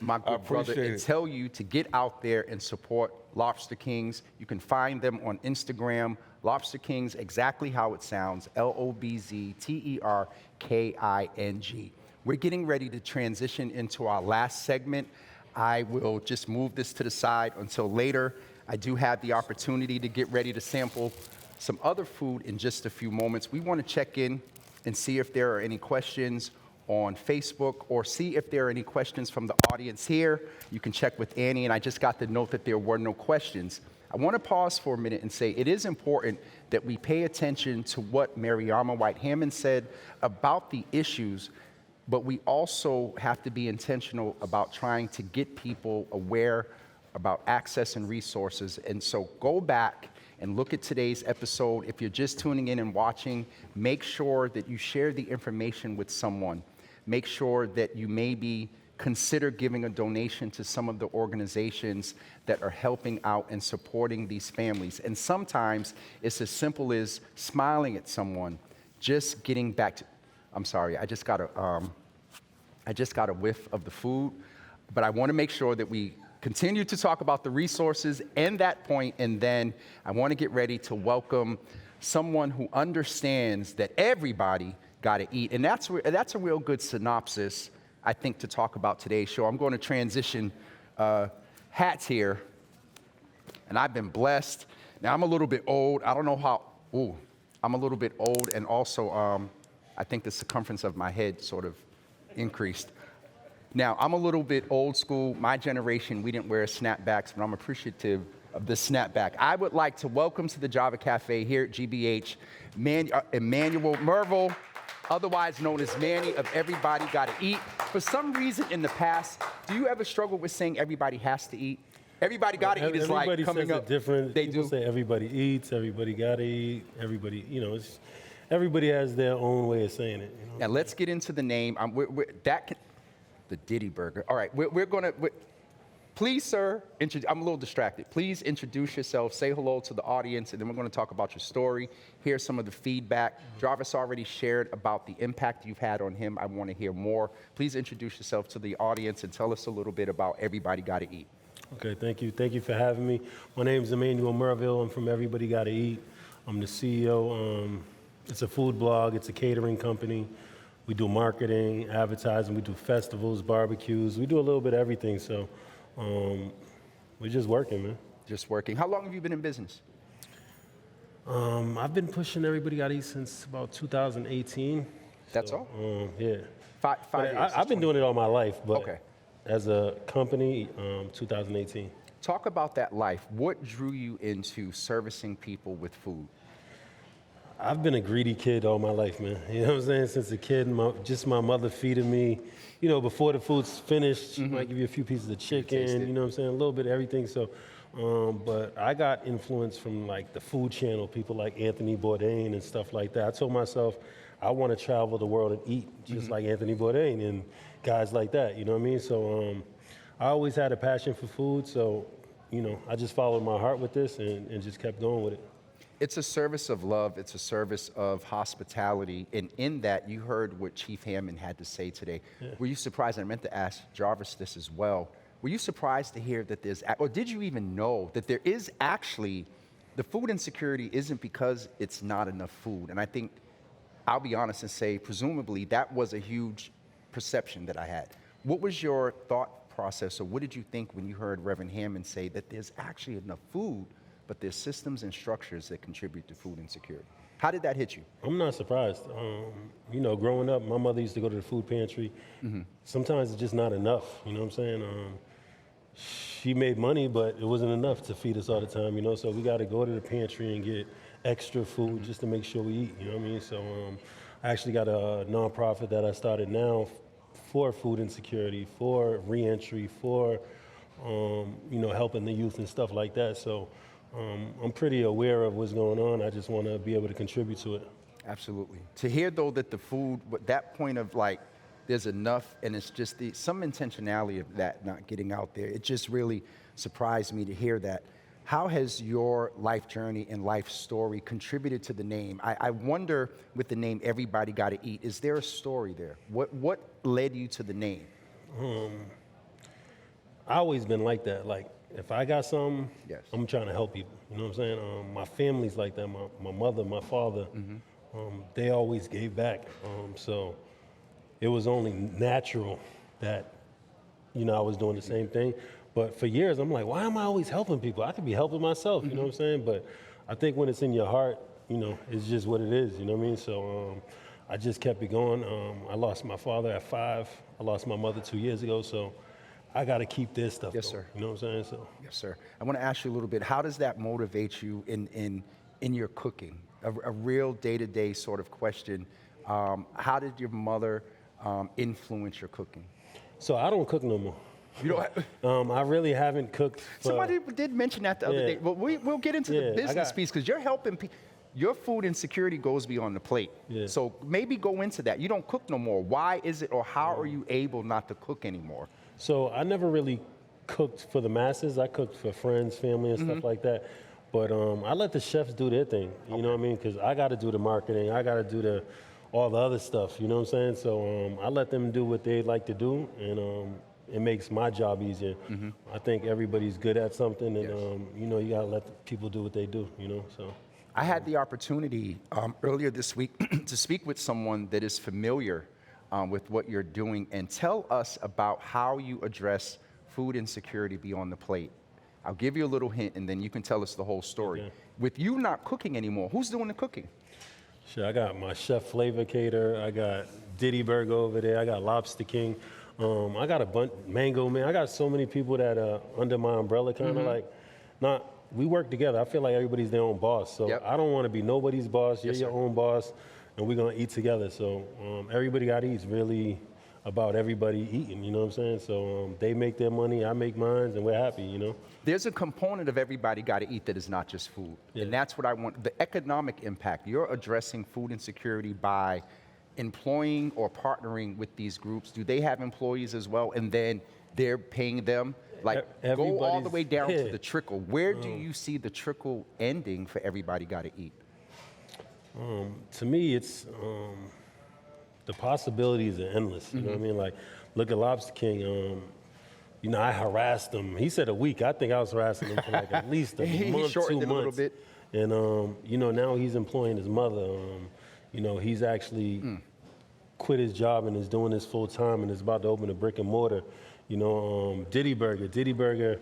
[SPEAKER 1] my good brother
[SPEAKER 3] appreciate
[SPEAKER 1] and
[SPEAKER 3] it.
[SPEAKER 1] tell you to get out there and support Lobster Kings. You can find them on Instagram, Lobster Kings, exactly how it sounds, LOBZTERKING. We're getting ready to transition into our last segment. I will just move this to the side until later. I do have the opportunity to get ready to sample some other food in just a few moments. We want to check in and see if there are any questions on Facebook, or see if there are any questions from the audience here. You can check with Annie, and I just got the note that there were no questions. I want to pause for a minute and say it is important that we pay attention to what Mariama White Hammond said about the issues, but we also have to be intentional about trying to get people aware about access and resources. And so go back and look at today's episode. If you're just tuning in and watching, make sure that you share the information with someone. Make sure that you maybe consider giving a donation to some of the organizations that are helping out and supporting these families. And sometimes it's as simple as smiling at someone, just getting back to, I'm sorry, I just got a whiff of the food, but I want to make sure that we continue to talk about the resources and that point, and then I want to get ready to welcome someone who understands that everybody got to eat. And that's a real good synopsis, I think, to talk about today's show. I'm going to transition hats here, and I've been blessed. Now, I'm a little bit old. I don't know how, I'm a little bit old, and also I think the circumference of my head sort of increased. Now, I'm a little bit old school. My generation, we didn't wear snapbacks, but I'm appreciative of the snapback. I would like to welcome to the Java Cafe here at GBH, Emmanuel Merville, otherwise known as Manny of Everybody Gotta Eat. For some reason in the past, do you ever struggle with saying everybody has to eat? Everybody gotta eat is like
[SPEAKER 4] Everybody
[SPEAKER 1] coming
[SPEAKER 4] says
[SPEAKER 1] up.
[SPEAKER 4] it different.
[SPEAKER 1] They
[SPEAKER 4] People
[SPEAKER 1] do.
[SPEAKER 4] say everybody eats, everybody gotta eat, everybody, everybody has their own way of saying it.
[SPEAKER 1] Now let's get into the name. The Diddy Burger. All right, we're gonna. Please, sir, I'm a little distracted. Please introduce yourself, say hello to the audience, and then we're going to talk about your story, hear some of the feedback. Jarvis already shared about the impact you've had on him. I want to hear more. Please introduce yourself to the audience and tell us a little bit about Everybody Gotta Eat.
[SPEAKER 4] Okay, thank you. Thank you for having me. My name is Emmanuel Merville. I'm from Everybody Gotta Eat. I'm the CEO. It's a food blog. It's a catering company. We do marketing, advertising. We do festivals, barbecues. We do a little bit of everything. So we're just working, man.
[SPEAKER 1] Just working. How long have you been in business?
[SPEAKER 4] I've been pushing Everybody Gotta Eat since about 2018.
[SPEAKER 1] That's all?
[SPEAKER 4] Yeah.
[SPEAKER 1] Five
[SPEAKER 4] But
[SPEAKER 1] years.
[SPEAKER 4] I've been doing it all my life, but
[SPEAKER 1] Okay.
[SPEAKER 4] as a company, 2018.
[SPEAKER 1] Talk about that life. What drew you into servicing people with food?
[SPEAKER 4] I've been a greedy kid all my life, man. You know what I'm saying? Since a kid, just my mother feeding me, before the food's finished, she might give you a few pieces of chicken,
[SPEAKER 1] taste it.
[SPEAKER 4] you know what I'm saying? A little bit of everything. So, but I got influence from like the Food Channel, people like Anthony Bourdain and stuff like that. I told myself, I want to travel the world and eat just like Anthony Bourdain and guys like that, you know what I mean? So I always had a passion for food. So, I just followed my heart with this and just kept going with it.
[SPEAKER 1] It's a service of love. It's a service of hospitality. And in that, you heard what Chief Hammond had to say today. Were you surprised? I meant to ask Jarvis this as well. Were you surprised to hear that or did you even know that there is actually, the food insecurity isn't because it's not enough food? And I think, I'll be honest and say, presumably, that was a huge perception that I had. What was your thought process, or what did you think when you heard Reverend Hammond say that there's actually enough food, but there's systems and structures that contribute to food insecurity? How did that hit you?
[SPEAKER 4] I'm not surprised. You know, growing up, my mother used to go to the food pantry. Sometimes it's just not enough, you know what I'm saying? She made money, but it wasn't enough to feed us all the time, you know? So we got to go to the pantry and get extra food just to make sure we eat, you know what I mean? So I actually got a nonprofit that I started now for food insecurity, for reentry, for, you know, helping the youth and stuff like that. So I'm pretty aware of what's going on. I just want to be able to contribute to it.
[SPEAKER 1] Absolutely. To hear, though, that the food, that point of like, there's enough, and it's just some intentionality of that not getting out there, it just really surprised me to hear that. How has your life journey and life story contributed to the name? I wonder, with the name Everybody Gotta Eat, is there a story there? What led you to the name?
[SPEAKER 4] I always been like that. Like, if I got something,
[SPEAKER 1] Yes.
[SPEAKER 4] I'm trying to help people. You know what I'm saying? My family's like that. My mother, my father, they always gave back. So it was only natural that, you know, I was doing the same thing. But for years, I'm like, why am I always helping people? I could be helping myself, you know what I'm saying? But I think when it's in your heart, you know, it's just what it is, you know what I mean? So I just kept it going. I lost my father at 5. I lost my mother 2 years ago, so I got to keep this stuff
[SPEAKER 1] Yes,
[SPEAKER 4] going.
[SPEAKER 1] sir.
[SPEAKER 4] You know what I'm saying? So
[SPEAKER 1] Yes, sir. I want to ask you a little bit, how does that motivate you in your cooking? A real day-to-day sort of question. How did your mother influence your cooking?
[SPEAKER 4] So I don't cook no more.
[SPEAKER 1] You don't
[SPEAKER 4] I really haven't cooked.
[SPEAKER 1] Somebody did mention that the other day. Well, we'll get into the
[SPEAKER 4] I
[SPEAKER 1] business piece, because you're helping people. Your food insecurity goes beyond the plate.
[SPEAKER 4] Yeah.
[SPEAKER 1] So maybe go into that. You don't cook no more. Why is it, or how are you able not to cook anymore?
[SPEAKER 4] So I never really cooked for the masses. I cooked for friends, family, and stuff like that. But I let the chefs do their thing. You know what I mean? Because I got to do the marketing. I got to do all the other stuff. You know what I'm saying? So I let them do what they like to do, and it makes my job easier. I think everybody's good at something, and you know, you got to let the people do what they do. You know, so.
[SPEAKER 1] I had the opportunity earlier this week to speak with someone that is familiar with what you're doing, and tell us about how you address food insecurity beyond the plate. I'll give you a little hint, and then you can tell us the whole story.
[SPEAKER 4] Okay.
[SPEAKER 1] With you not cooking anymore, who's doing the cooking?
[SPEAKER 4] Sure, I got my Chef Flavor Cater. I got Diddy Burger over there. I got Lobster King. I got a bunch, Mango Man. I got so many people that are under my umbrella, kind of we work together. I feel like everybody's their own boss. So I don't want to be nobody's boss. You're your own boss, and we're going to eat together. So Everybody Gotta Eat's really about everybody eating, you know what I'm saying? So they make their money, I make mine, and we're happy, you know?
[SPEAKER 1] There's a component of Everybody Gotta Eat that is not just food.
[SPEAKER 4] Yeah.
[SPEAKER 1] And that's what I want, the economic impact. You're addressing food insecurity by employing or partnering with these groups. Do they have employees as well, and then they're paying them? Like, go all the way down to the trickle. Where do you see the trickle ending for Everybody Gotta Eat?
[SPEAKER 4] To me, it's the possibilities are endless. You know what I mean? Like, look at Lobster King. You know, I harassed him. He said a week. I think I was harassing him for like at least a
[SPEAKER 1] He
[SPEAKER 4] month,
[SPEAKER 1] shortened
[SPEAKER 4] 2
[SPEAKER 1] it a little
[SPEAKER 4] months.
[SPEAKER 1] bit.
[SPEAKER 4] And you know, now he's employing his mother. You know, he's actually quit his job and is doing this full time, and is about to open a brick and mortar. You know, Diddy Burger.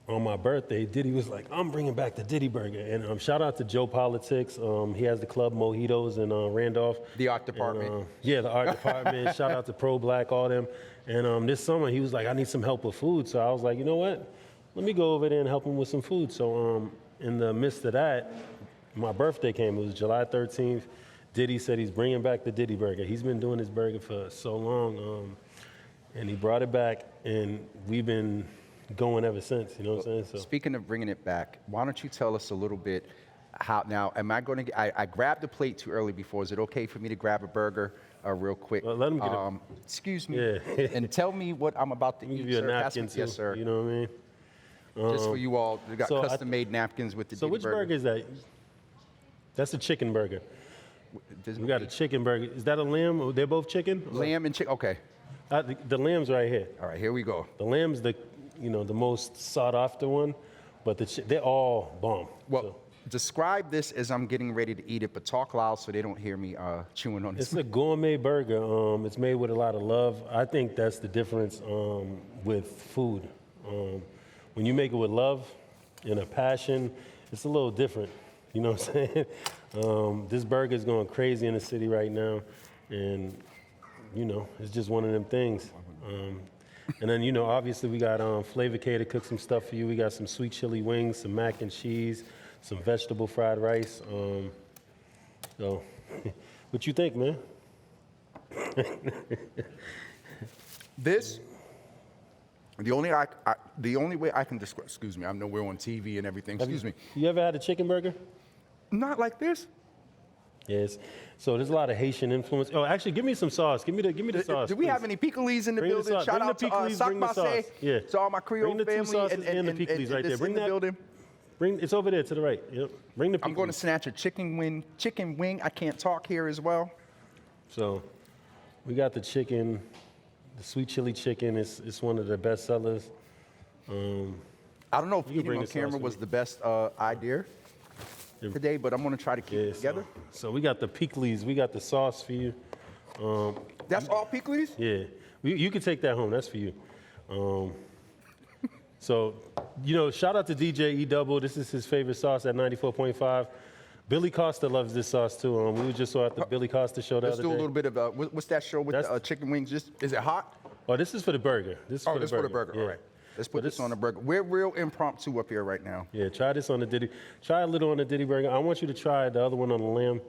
[SPEAKER 4] On my birthday, Diddy was like, I'm bringing back the Diddy Burger. And shout out to Joe Politics. He has the Club Mojitos in Randolph.
[SPEAKER 1] The art department.
[SPEAKER 4] And, yeah, the art department. Shout out to Pro Black, all them. And this summer, he was like, I need some help with food. So I was like, you know what? Let me go over there and help him with some food. So in the midst of that, my birthday came. It was July 13th. Diddy said he's bringing back the Diddy Burger. He's been doing this burger for so long. And he brought it back, and we've been going ever since, you know what I'm saying? So.
[SPEAKER 1] Speaking of bringing it back, why don't you tell us a little bit how, now, am I going to, I grabbed the plate too early before. Is it okay for me to grab a burger real quick?
[SPEAKER 4] Well, let him get it.
[SPEAKER 1] Excuse me.
[SPEAKER 4] Yeah.
[SPEAKER 1] And tell me what I'm about to eat,
[SPEAKER 4] Give you a
[SPEAKER 1] sir.
[SPEAKER 4] napkin too,
[SPEAKER 1] Yes, sir.
[SPEAKER 4] you know what I mean?
[SPEAKER 1] Just for you all, we got
[SPEAKER 4] so
[SPEAKER 1] custom-made napkins with the
[SPEAKER 4] So
[SPEAKER 1] Diddy
[SPEAKER 4] which
[SPEAKER 1] burger.
[SPEAKER 4] burger is that? That's a chicken burger.
[SPEAKER 1] There's
[SPEAKER 4] We got a chicken burger. Is that a lamb? Or they're both chicken?
[SPEAKER 1] lamb and chicken. Okay.
[SPEAKER 4] The lamb's right here.
[SPEAKER 1] All right, here we go.
[SPEAKER 4] The lamb's the most sought after one, but they're all bomb.
[SPEAKER 1] Well, describe this as I'm getting ready to eat it, but talk loud so they don't hear me chewing on
[SPEAKER 4] It's
[SPEAKER 1] this.
[SPEAKER 4] a gourmet burger. It's made with a lot of love. I think that's the difference with food. When you make it with love and a passion, it's a little different. You know what I'm saying? This burger is going crazy in the city right now, and it's just one of them things. And then obviously we got Flavor K to cook some stuff for you. We got some sweet chili wings, some mac and cheese, some vegetable fried rice. So, what you think, man?
[SPEAKER 1] This, the only way I can describe. Excuse me. I know we're on TV and everything. Excuse me.
[SPEAKER 4] You ever had a chicken burger?
[SPEAKER 1] Not like this.
[SPEAKER 4] Yes. So there's a lot of Haitian influence. Oh, actually, give me some sauce. Give me the sauce.
[SPEAKER 1] Do we
[SPEAKER 4] please.
[SPEAKER 1] have any pickles in the
[SPEAKER 4] Bring the
[SPEAKER 1] building?
[SPEAKER 4] sauce.
[SPEAKER 1] Shout
[SPEAKER 4] Bring
[SPEAKER 1] out
[SPEAKER 4] the
[SPEAKER 1] to
[SPEAKER 4] pickles,
[SPEAKER 1] Sac
[SPEAKER 4] bring the
[SPEAKER 1] Masse,
[SPEAKER 4] sauce. Yeah.
[SPEAKER 1] to all my Creole
[SPEAKER 4] Bring the two
[SPEAKER 1] family
[SPEAKER 4] sauces and the pickles right there.
[SPEAKER 1] this
[SPEAKER 4] Bring
[SPEAKER 1] in the
[SPEAKER 4] that.
[SPEAKER 1] building.
[SPEAKER 4] It's over there to the right. Yep. Bring the pickles.
[SPEAKER 1] I'm going to snatch a chicken wing. I can't talk here as well.
[SPEAKER 4] So we got the chicken, the sweet chili chicken. It's one of the best sellers.
[SPEAKER 1] I don't know if
[SPEAKER 4] You can
[SPEAKER 1] eating
[SPEAKER 4] bring
[SPEAKER 1] on
[SPEAKER 4] the sauce
[SPEAKER 1] camera
[SPEAKER 4] with
[SPEAKER 1] was
[SPEAKER 4] you.
[SPEAKER 1] the best idea today, but I'm going to try to keep it together.
[SPEAKER 4] So we got the pickles. We got the sauce for you.
[SPEAKER 1] That's all pickles?
[SPEAKER 4] Yeah, you can take that home. That's for you. So, shout out to DJ E Double. This is his favorite sauce at 94.5. Billy Costa loves this sauce too. We were just at the Billy Costa show the
[SPEAKER 1] Let's
[SPEAKER 4] other
[SPEAKER 1] do a
[SPEAKER 4] day.
[SPEAKER 1] little bit of what's that show with
[SPEAKER 4] That's-
[SPEAKER 1] the chicken wings? Is it hot?
[SPEAKER 4] Oh, this is for the burger. This is for the burger.
[SPEAKER 1] All
[SPEAKER 4] Yeah.
[SPEAKER 1] right. Let's put
[SPEAKER 4] But
[SPEAKER 1] this on the burger. We're real impromptu up here right now.
[SPEAKER 4] Yeah, try this on the Diddy. Try a little on the Diddy burger. I want you to try the other one on the lamb.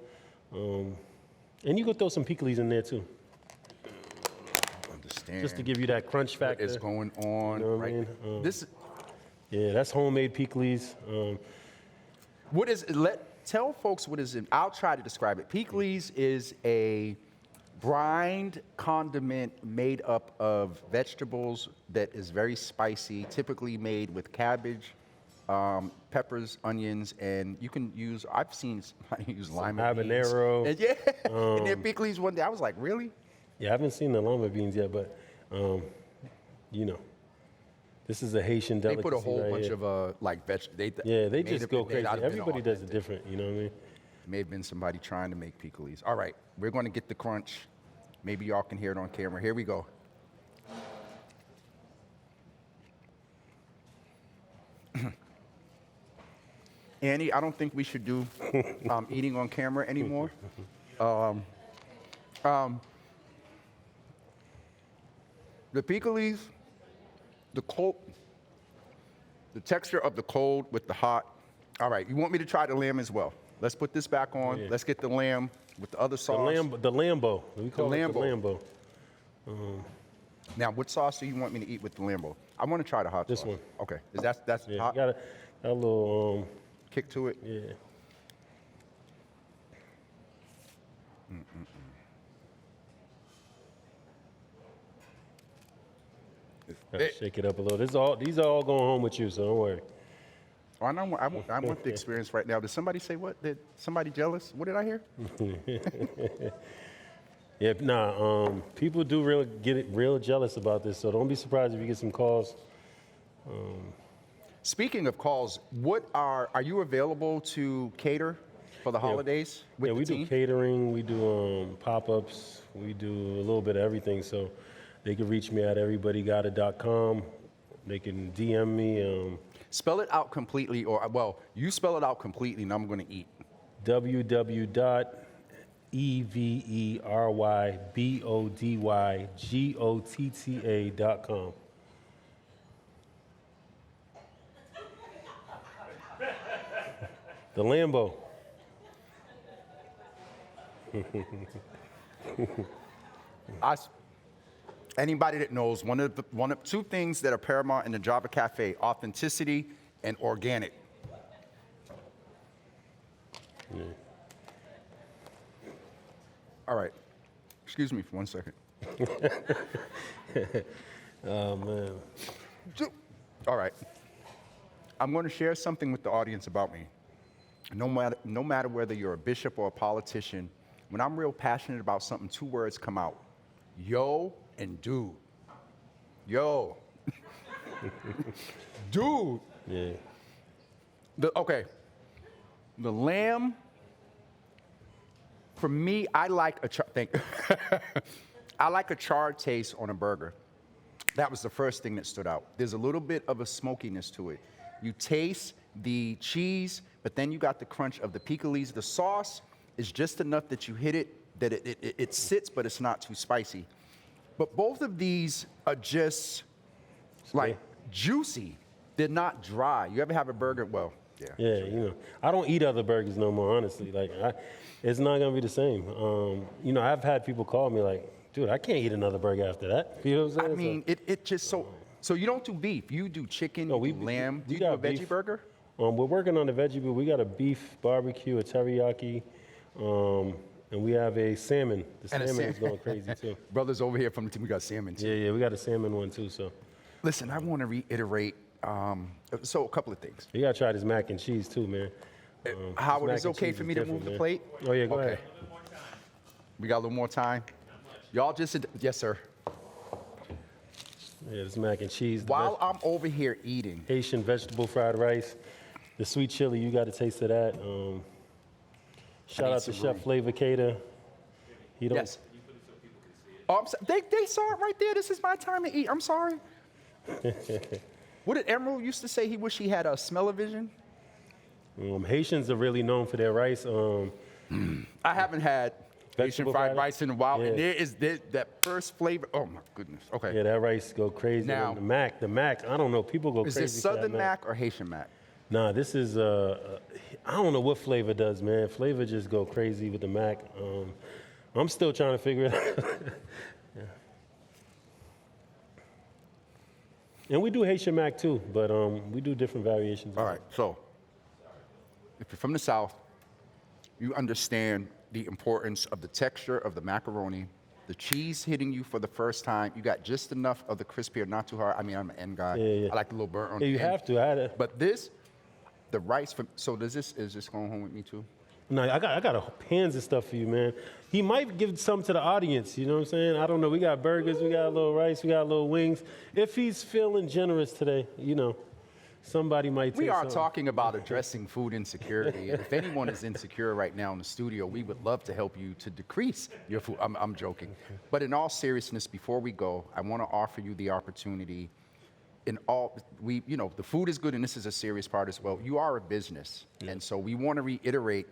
[SPEAKER 4] And you can throw some pickles in there too,
[SPEAKER 1] Understand.
[SPEAKER 4] just to give you that crunch
[SPEAKER 1] what
[SPEAKER 4] factor.
[SPEAKER 1] is going on
[SPEAKER 4] You know what I
[SPEAKER 1] right
[SPEAKER 4] mean?
[SPEAKER 1] now. This.
[SPEAKER 4] Yeah, that's homemade pickles.
[SPEAKER 1] What is? Tell folks what is it. I'll try to describe it. Pickles is a brined condiment made up of vegetables that is very spicy, typically made with cabbage, peppers, onions, and you can use. I've seen somebody use lima beans.
[SPEAKER 4] habanero.
[SPEAKER 1] And yeah, and their pickles one day. I was like, really?
[SPEAKER 4] Yeah, I haven't seen the lima beans yet, but this is a Haitian
[SPEAKER 1] They
[SPEAKER 4] delicacy.
[SPEAKER 1] put a whole
[SPEAKER 4] right
[SPEAKER 1] bunch
[SPEAKER 4] here.
[SPEAKER 1] of like vegetables.
[SPEAKER 4] Yeah, they just go crazy. Everybody does it different. You know what I mean?
[SPEAKER 1] It may have been somebody trying to make pickles. All right, we're going to get the crunch. Maybe y'all can hear it on camera. Here we go. Annie, I don't think we should do eating on camera anymore. The pickles, the texture of the cold with the hot. All right, you want me to try the lamb as well? Let's put this back on.
[SPEAKER 4] Yeah.
[SPEAKER 1] Let's get the lamb with the other
[SPEAKER 4] The
[SPEAKER 1] sauce.
[SPEAKER 4] Lambo. We call it the
[SPEAKER 1] Lambo.
[SPEAKER 4] Lambo.
[SPEAKER 1] Now, what sauce do you want me to eat with the Lambo? I want to try the hot
[SPEAKER 4] This
[SPEAKER 1] sauce.
[SPEAKER 4] one.
[SPEAKER 1] Okay. That's
[SPEAKER 4] Yeah,
[SPEAKER 1] hot?
[SPEAKER 4] got a little,
[SPEAKER 1] Kick to it?
[SPEAKER 4] yeah. Gotta shake it up a little. These are all going home with you, so don't worry.
[SPEAKER 1] Oh, I want the experience right now. Did somebody say what? Did somebody jealous? What did I hear?
[SPEAKER 4] Yeah, people do get real jealous about this, so don't be surprised if you get some calls.
[SPEAKER 1] Speaking of calls, are you available to cater for the holidays with
[SPEAKER 4] Yeah,
[SPEAKER 1] the
[SPEAKER 4] we
[SPEAKER 1] team?
[SPEAKER 4] do catering, we do pop-ups, we do a little bit of everything. So they can reach me at everybodygotit.com. They can DM me.
[SPEAKER 1] Spell it out completely, you spell it out completely, and I'm going to eat.
[SPEAKER 4] www.everybodygotta.com. The Lambo.
[SPEAKER 1] Anybody that knows, one of two things that are paramount in the Java Cafe: authenticity and organic.
[SPEAKER 4] Yeah.
[SPEAKER 1] All right. Excuse me for 1 second.
[SPEAKER 4] Oh, man.
[SPEAKER 1] All right. I'm going to share something with the audience about me. no matter whether you're a bishop or a politician, when I'm real passionate about something, two words come out: yo and dude. Yo. Dude.
[SPEAKER 4] Yeah.
[SPEAKER 1] Okay. The lamb, for me, I like I like a charred taste on a burger. That was the first thing that stood out. There's a little bit of a smokiness to it. You taste the cheese, but then you got the crunch of the pickles. The sauce is just enough that you hit it, that it sits, but it's not too spicy. But both of these are just like juicy. They're not dry. You ever have a burger? Well, yeah.
[SPEAKER 4] Yeah, you know, I don't eat other burgers no more, honestly. Like, it's not gonna be the same. You know, I've had people call me like, dude, I can't eat another burger after that. You know what I'm saying?
[SPEAKER 1] I mean, it just so you don't do beef. You do chicken,
[SPEAKER 4] No,
[SPEAKER 1] you do lamb. Do you do a veggie
[SPEAKER 4] beef.
[SPEAKER 1] burger?
[SPEAKER 4] We're working on the veggie, but we got a beef barbecue, a teriyaki, and we have a salmon. The
[SPEAKER 1] And a
[SPEAKER 4] salmon is going crazy too.
[SPEAKER 1] Brothers over here from the team, we got salmon too.
[SPEAKER 4] Yeah, we got a salmon one too. So
[SPEAKER 1] Listen, I want to reiterate, so a couple of things.
[SPEAKER 4] you gotta try this mac and cheese too, man.
[SPEAKER 1] Howard,
[SPEAKER 4] mac
[SPEAKER 1] is it
[SPEAKER 4] and
[SPEAKER 1] okay
[SPEAKER 4] cheese
[SPEAKER 1] for
[SPEAKER 4] is
[SPEAKER 1] me to
[SPEAKER 4] different,
[SPEAKER 1] move the
[SPEAKER 4] man.
[SPEAKER 1] plate?
[SPEAKER 4] Oh yeah, go
[SPEAKER 1] Okay.
[SPEAKER 4] ahead.
[SPEAKER 1] We got a little more time. Y'all just, yes, sir.
[SPEAKER 4] Yeah, this mac and cheese. The
[SPEAKER 1] While I'm over here eating,
[SPEAKER 4] Haitian vegetable fried rice, the sweet chili, you got to taste of that. Shout
[SPEAKER 1] need
[SPEAKER 4] out to
[SPEAKER 1] some
[SPEAKER 4] Chef
[SPEAKER 1] room.
[SPEAKER 4] Flavor Cater. He don't,
[SPEAKER 1] yes. Oh, they saw it right there. This is my time to eat. I'm sorry. What did Emerald used to say? He wished he had a smell-o-vision.
[SPEAKER 4] Haitians are really known for their rice.
[SPEAKER 1] I haven't had Haitian
[SPEAKER 4] Vegetable
[SPEAKER 1] fried
[SPEAKER 4] fried
[SPEAKER 1] rice in a while,
[SPEAKER 4] Yeah.
[SPEAKER 1] and there is that first flavor. Oh my goodness. Okay.
[SPEAKER 4] Yeah, that rice go crazy.
[SPEAKER 1] Now-
[SPEAKER 4] And the mac, I don't know, people go
[SPEAKER 1] Is
[SPEAKER 4] crazy
[SPEAKER 1] this
[SPEAKER 4] for that
[SPEAKER 1] Southern mac or Haitian mac?
[SPEAKER 4] Nah, this is, I don't know what Flavor does, man. Flavor just go crazy with the mac. I'm still trying to figure it out. Yeah. And we do Haitian mac too, but we do different variations.
[SPEAKER 1] All right. So, if you're from the South, you understand the importance of the texture of the macaroni, the cheese hitting you for the first time. You got just enough of the crispy, or not too hard. I mean, I'm an end guy.
[SPEAKER 4] Yeah.
[SPEAKER 1] I like the little burnt on
[SPEAKER 4] Yeah,
[SPEAKER 1] the
[SPEAKER 4] you
[SPEAKER 1] end.
[SPEAKER 4] have to. I had a,
[SPEAKER 1] But this, the rice from. So is this going home with me too?
[SPEAKER 4] No, I got a pans of stuff for you, man. He might give some to the audience, you know what I'm saying? I don't know. We got burgers, we got a little rice, we got a little wings. If he's feeling generous today, you know, somebody might take
[SPEAKER 1] We are
[SPEAKER 4] some.
[SPEAKER 1] talking about addressing food insecurity. And if anyone is insecure right now in the studio, we would love to help you to decrease your food. I'm joking. But in all seriousness, before we go, I want to offer you the opportunity. The food is good, and this is a serious part as well. You are a business, and so we want to reiterate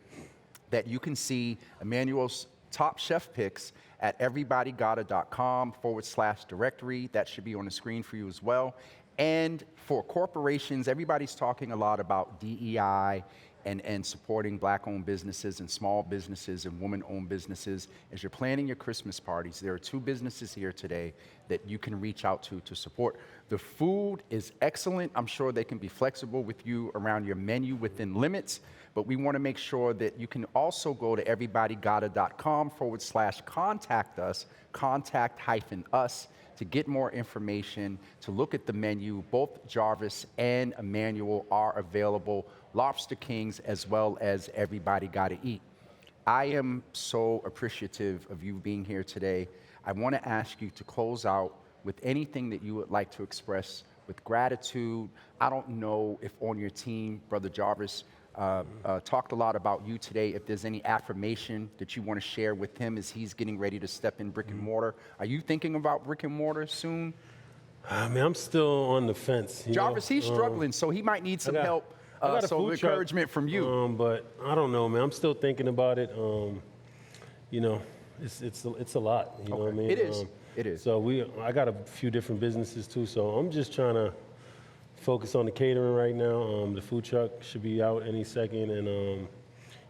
[SPEAKER 1] that you can see Emmanuel's top chef picks at everybodygotta.com/directory. That should be on the screen for you as well. And for corporations, everybody's talking a lot about DEI and supporting Black-owned businesses and small businesses and woman-owned businesses. As you're planning your Christmas parties, there are 2 businesses here today that you can reach out to support. The food is excellent. I'm sure they can be flexible with you around your menu within limits, but we want to make sure that you can also go to everybodygotta.com/contact us, contact-us, to get more information, to look at the menu. Both Jarvis and Emmanuel are available, Lobster Kings as well as Everybody Gotta Eat. I am so appreciative of you being here today. I want to ask you to close out with anything that you would like to express with gratitude. I don't know if on your team, Brother Jarvis, talked a lot about you today. If there's any affirmation that you want to share with him as he's getting ready to step in brick and mortar. Are you thinking about brick and mortar soon?
[SPEAKER 4] I mean, I'm still on the fence.
[SPEAKER 1] Jarvis, he's struggling, so he might need some help,
[SPEAKER 4] I got a
[SPEAKER 1] some
[SPEAKER 4] food truck,
[SPEAKER 1] encouragement from you.
[SPEAKER 4] But I don't know, man. I'm still thinking about it. You know, it's a lot. You know what I mean?
[SPEAKER 1] It is. It is.
[SPEAKER 4] So I got a few different businesses too. So I'm just trying to focus on the catering right now. The food truck should be out any second, and you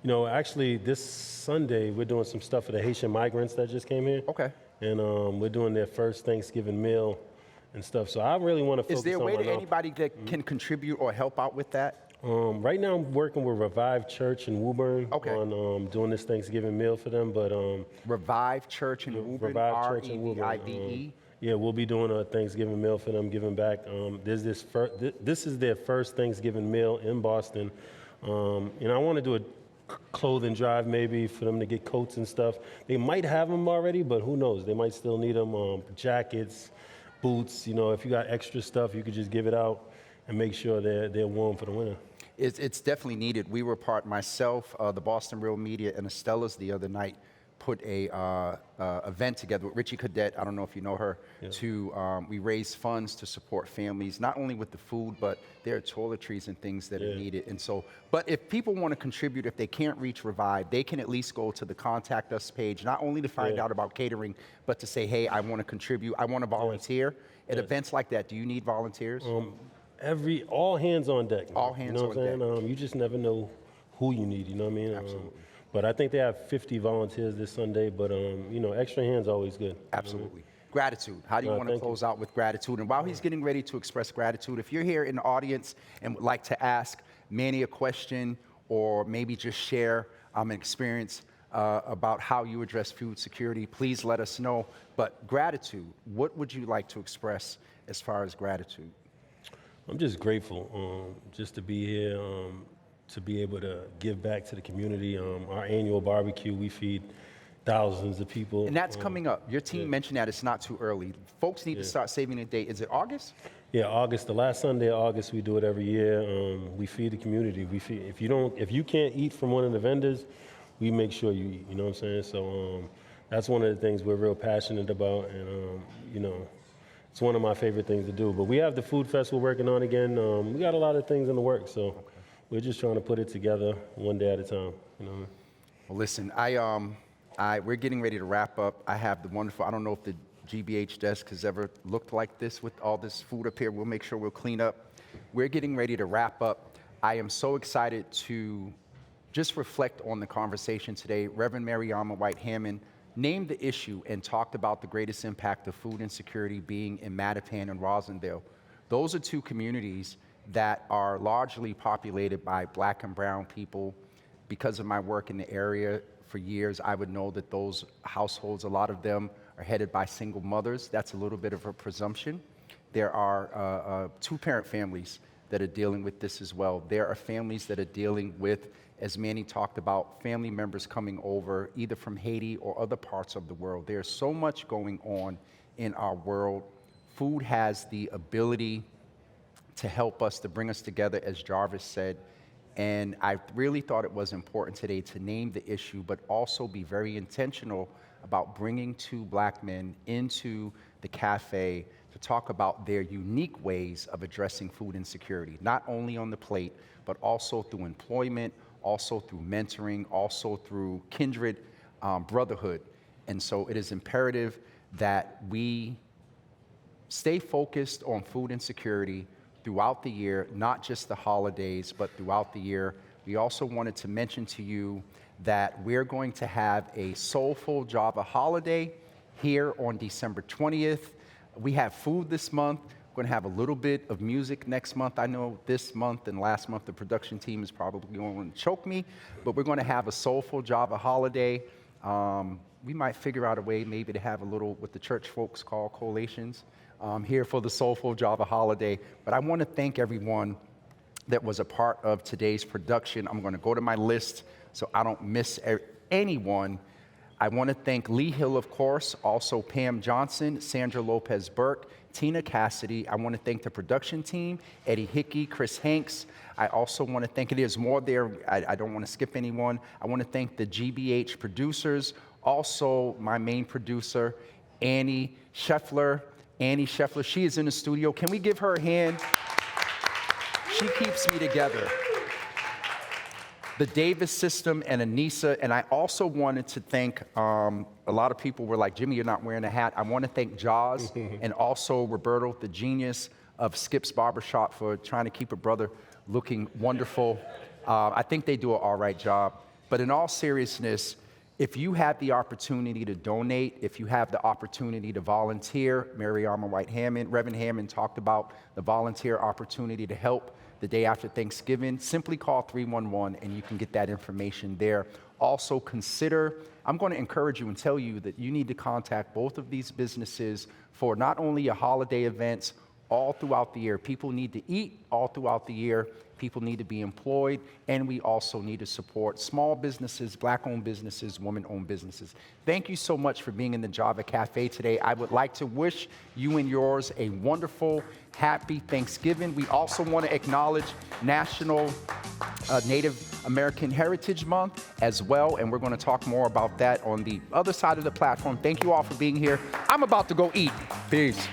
[SPEAKER 4] know, actually this Sunday we're doing some stuff for the Haitian migrants that just came here.
[SPEAKER 1] Okay.
[SPEAKER 4] And we're doing their first Thanksgiving meal and stuff. So I really want to focus
[SPEAKER 1] Is there a way
[SPEAKER 4] on
[SPEAKER 1] that anybody that can contribute or help out with that?
[SPEAKER 4] Right now, I'm working with Revive Church in Woburn on doing this Thanksgiving meal for them. But
[SPEAKER 1] Revive Church in Woburn,
[SPEAKER 4] Revive Church in Woburn.
[SPEAKER 1] R-E-V-I-V-E.
[SPEAKER 4] Yeah, we'll be doing a Thanksgiving meal for them, giving back. This is their first Thanksgiving meal in Boston. I want to do a clothing drive maybe for them to get coats and stuff. They might have them already, but who knows? They might still need them. Jackets, boots. If you got extra stuff, you could just give it out and make sure they're warm for the winter.
[SPEAKER 1] It's definitely needed. We were myself, the Boston Real Media, and Estella's the other night put a event together with Richie Cadet. I don't know if you know her. Yeah. We raise funds to support families, not only with the food, but their toiletries and things that are needed. And so, but if people want to contribute, if they can't reach Revive, they can at least go to the Contact Us page, not only to find out about catering, but to say, hey, I want to contribute, I want to volunteer. At events like that, do you need volunteers?
[SPEAKER 4] All hands on deck.
[SPEAKER 1] All hands on deck.
[SPEAKER 4] You just never know who you need. You know what I mean?
[SPEAKER 1] Absolutely.
[SPEAKER 4] But I think they have 50 volunteers this Sunday. But extra hands always good.
[SPEAKER 1] Absolutely. Gratitude. How do you want to close out with gratitude? And while he's getting ready to express gratitude, if you're here in the audience and would like to ask Manny a question or maybe just share an experience about how you address food security, please let us know. But gratitude, what would you like to express as far as gratitude?
[SPEAKER 4] I'm just grateful just to be here, to be able to give back to the community. Our annual barbecue, we feed thousands of people.
[SPEAKER 1] And that's coming up. Your team mentioned that it's not too early. Folks need to start saving a date. Is it August?
[SPEAKER 4] Yeah, August. The last Sunday of August, we do it every year. We feed the community. We feed. If you can't eat from one of the vendors, we make sure you eat. You know what I'm saying? So that's one of the things we're real passionate about, and it's one of my favorite things to do. But we have the food festival working on again. We got a lot of things in the works, so we're just trying to put it together one day at a time.
[SPEAKER 1] Well, listen, we're getting ready to wrap up. I have the wonderful, I don't know if the GBH desk has ever looked like this with all this food up here. We'll make sure we'll clean up. We're getting ready to wrap up. I am so excited to just reflect on the conversation today. Reverend Mariama White Hammond named the issue and talked about the greatest impact of food insecurity being in Mattapan and Rosendale. Those are two communities that are largely populated by Black and brown people. Because of my work in the area for years, I would know that those households, a lot of them are headed by single mothers. That's a little bit of a presumption. There are two-parent families that are dealing with this as well. There are families that are dealing with, as Manny talked about, family members coming over either from Haiti or other parts of the world. There's so much going on in our world. Food has the ability to help us, to bring us together, as Jarvis said. And I really thought it was important today to name the issue, but also be very intentional about bringing two Black men into the cafe to talk about their unique ways of addressing food insecurity, not only on the plate, but also through employment, also through mentoring, also through kindred brotherhood. And so it is imperative that we stay focused on food insecurity throughout the year, not just the holidays, but throughout the year. We also wanted to mention to you that we're going to have a Soulful Java holiday here on December 20th. We have food this month. We're going to have a little bit of music next month. I know this month and last month the production team is probably going to choke me, but we're going to have a Soulful Java holiday. We might figure out a way maybe to have a little, what the church folks call collations, here for the Soulful Java holiday. But I want to thank everyone that was a part of today's production. I'm going to go to my list so I don't miss anyone. I want to thank Lee Hill, of course, also Pam Johnson, Sandra Lopez-Burke, Tina Cassidy. I want to thank the production team, Eddie Hickey, Chris Hanks. I also want to thank, there's more there, I don't want to skip anyone. I want to thank the GBH producers, also my main producer, Annie Scheffler. Annie Scheffler, she is in the studio. Can we give her a hand? She keeps me together. The Davis system and Anissa, and I also wanted to thank, a lot of people were like, Jimmy, you're not wearing a hat. I want to thank Jaws and also Roberto, the genius of Skip's Barbershop, for trying to keep a brother looking wonderful. I think they do an all right job. But in all seriousness, if you have the opportunity to donate, if you have the opportunity to volunteer, Mariama White Hammond, Reverend Hammond talked about the volunteer opportunity to help the day after Thanksgiving, simply call 311 and you can get that information there. Also consider, I'm going to encourage you and tell you that you need to contact both of these businesses for not only your holiday events all throughout the year. People need to eat all throughout the year, People need to be employed, and we also need to support small businesses, Black-owned businesses, women-owned businesses. Thank you so much for being in the Java Cafe today. I would like to wish you and yours a wonderful, happy Thanksgiving. We also want to acknowledge National Native American Heritage Month as well, and we're going to talk more about that on the other side of the platform. Thank you all for being here. I'm about to go eat. Peace.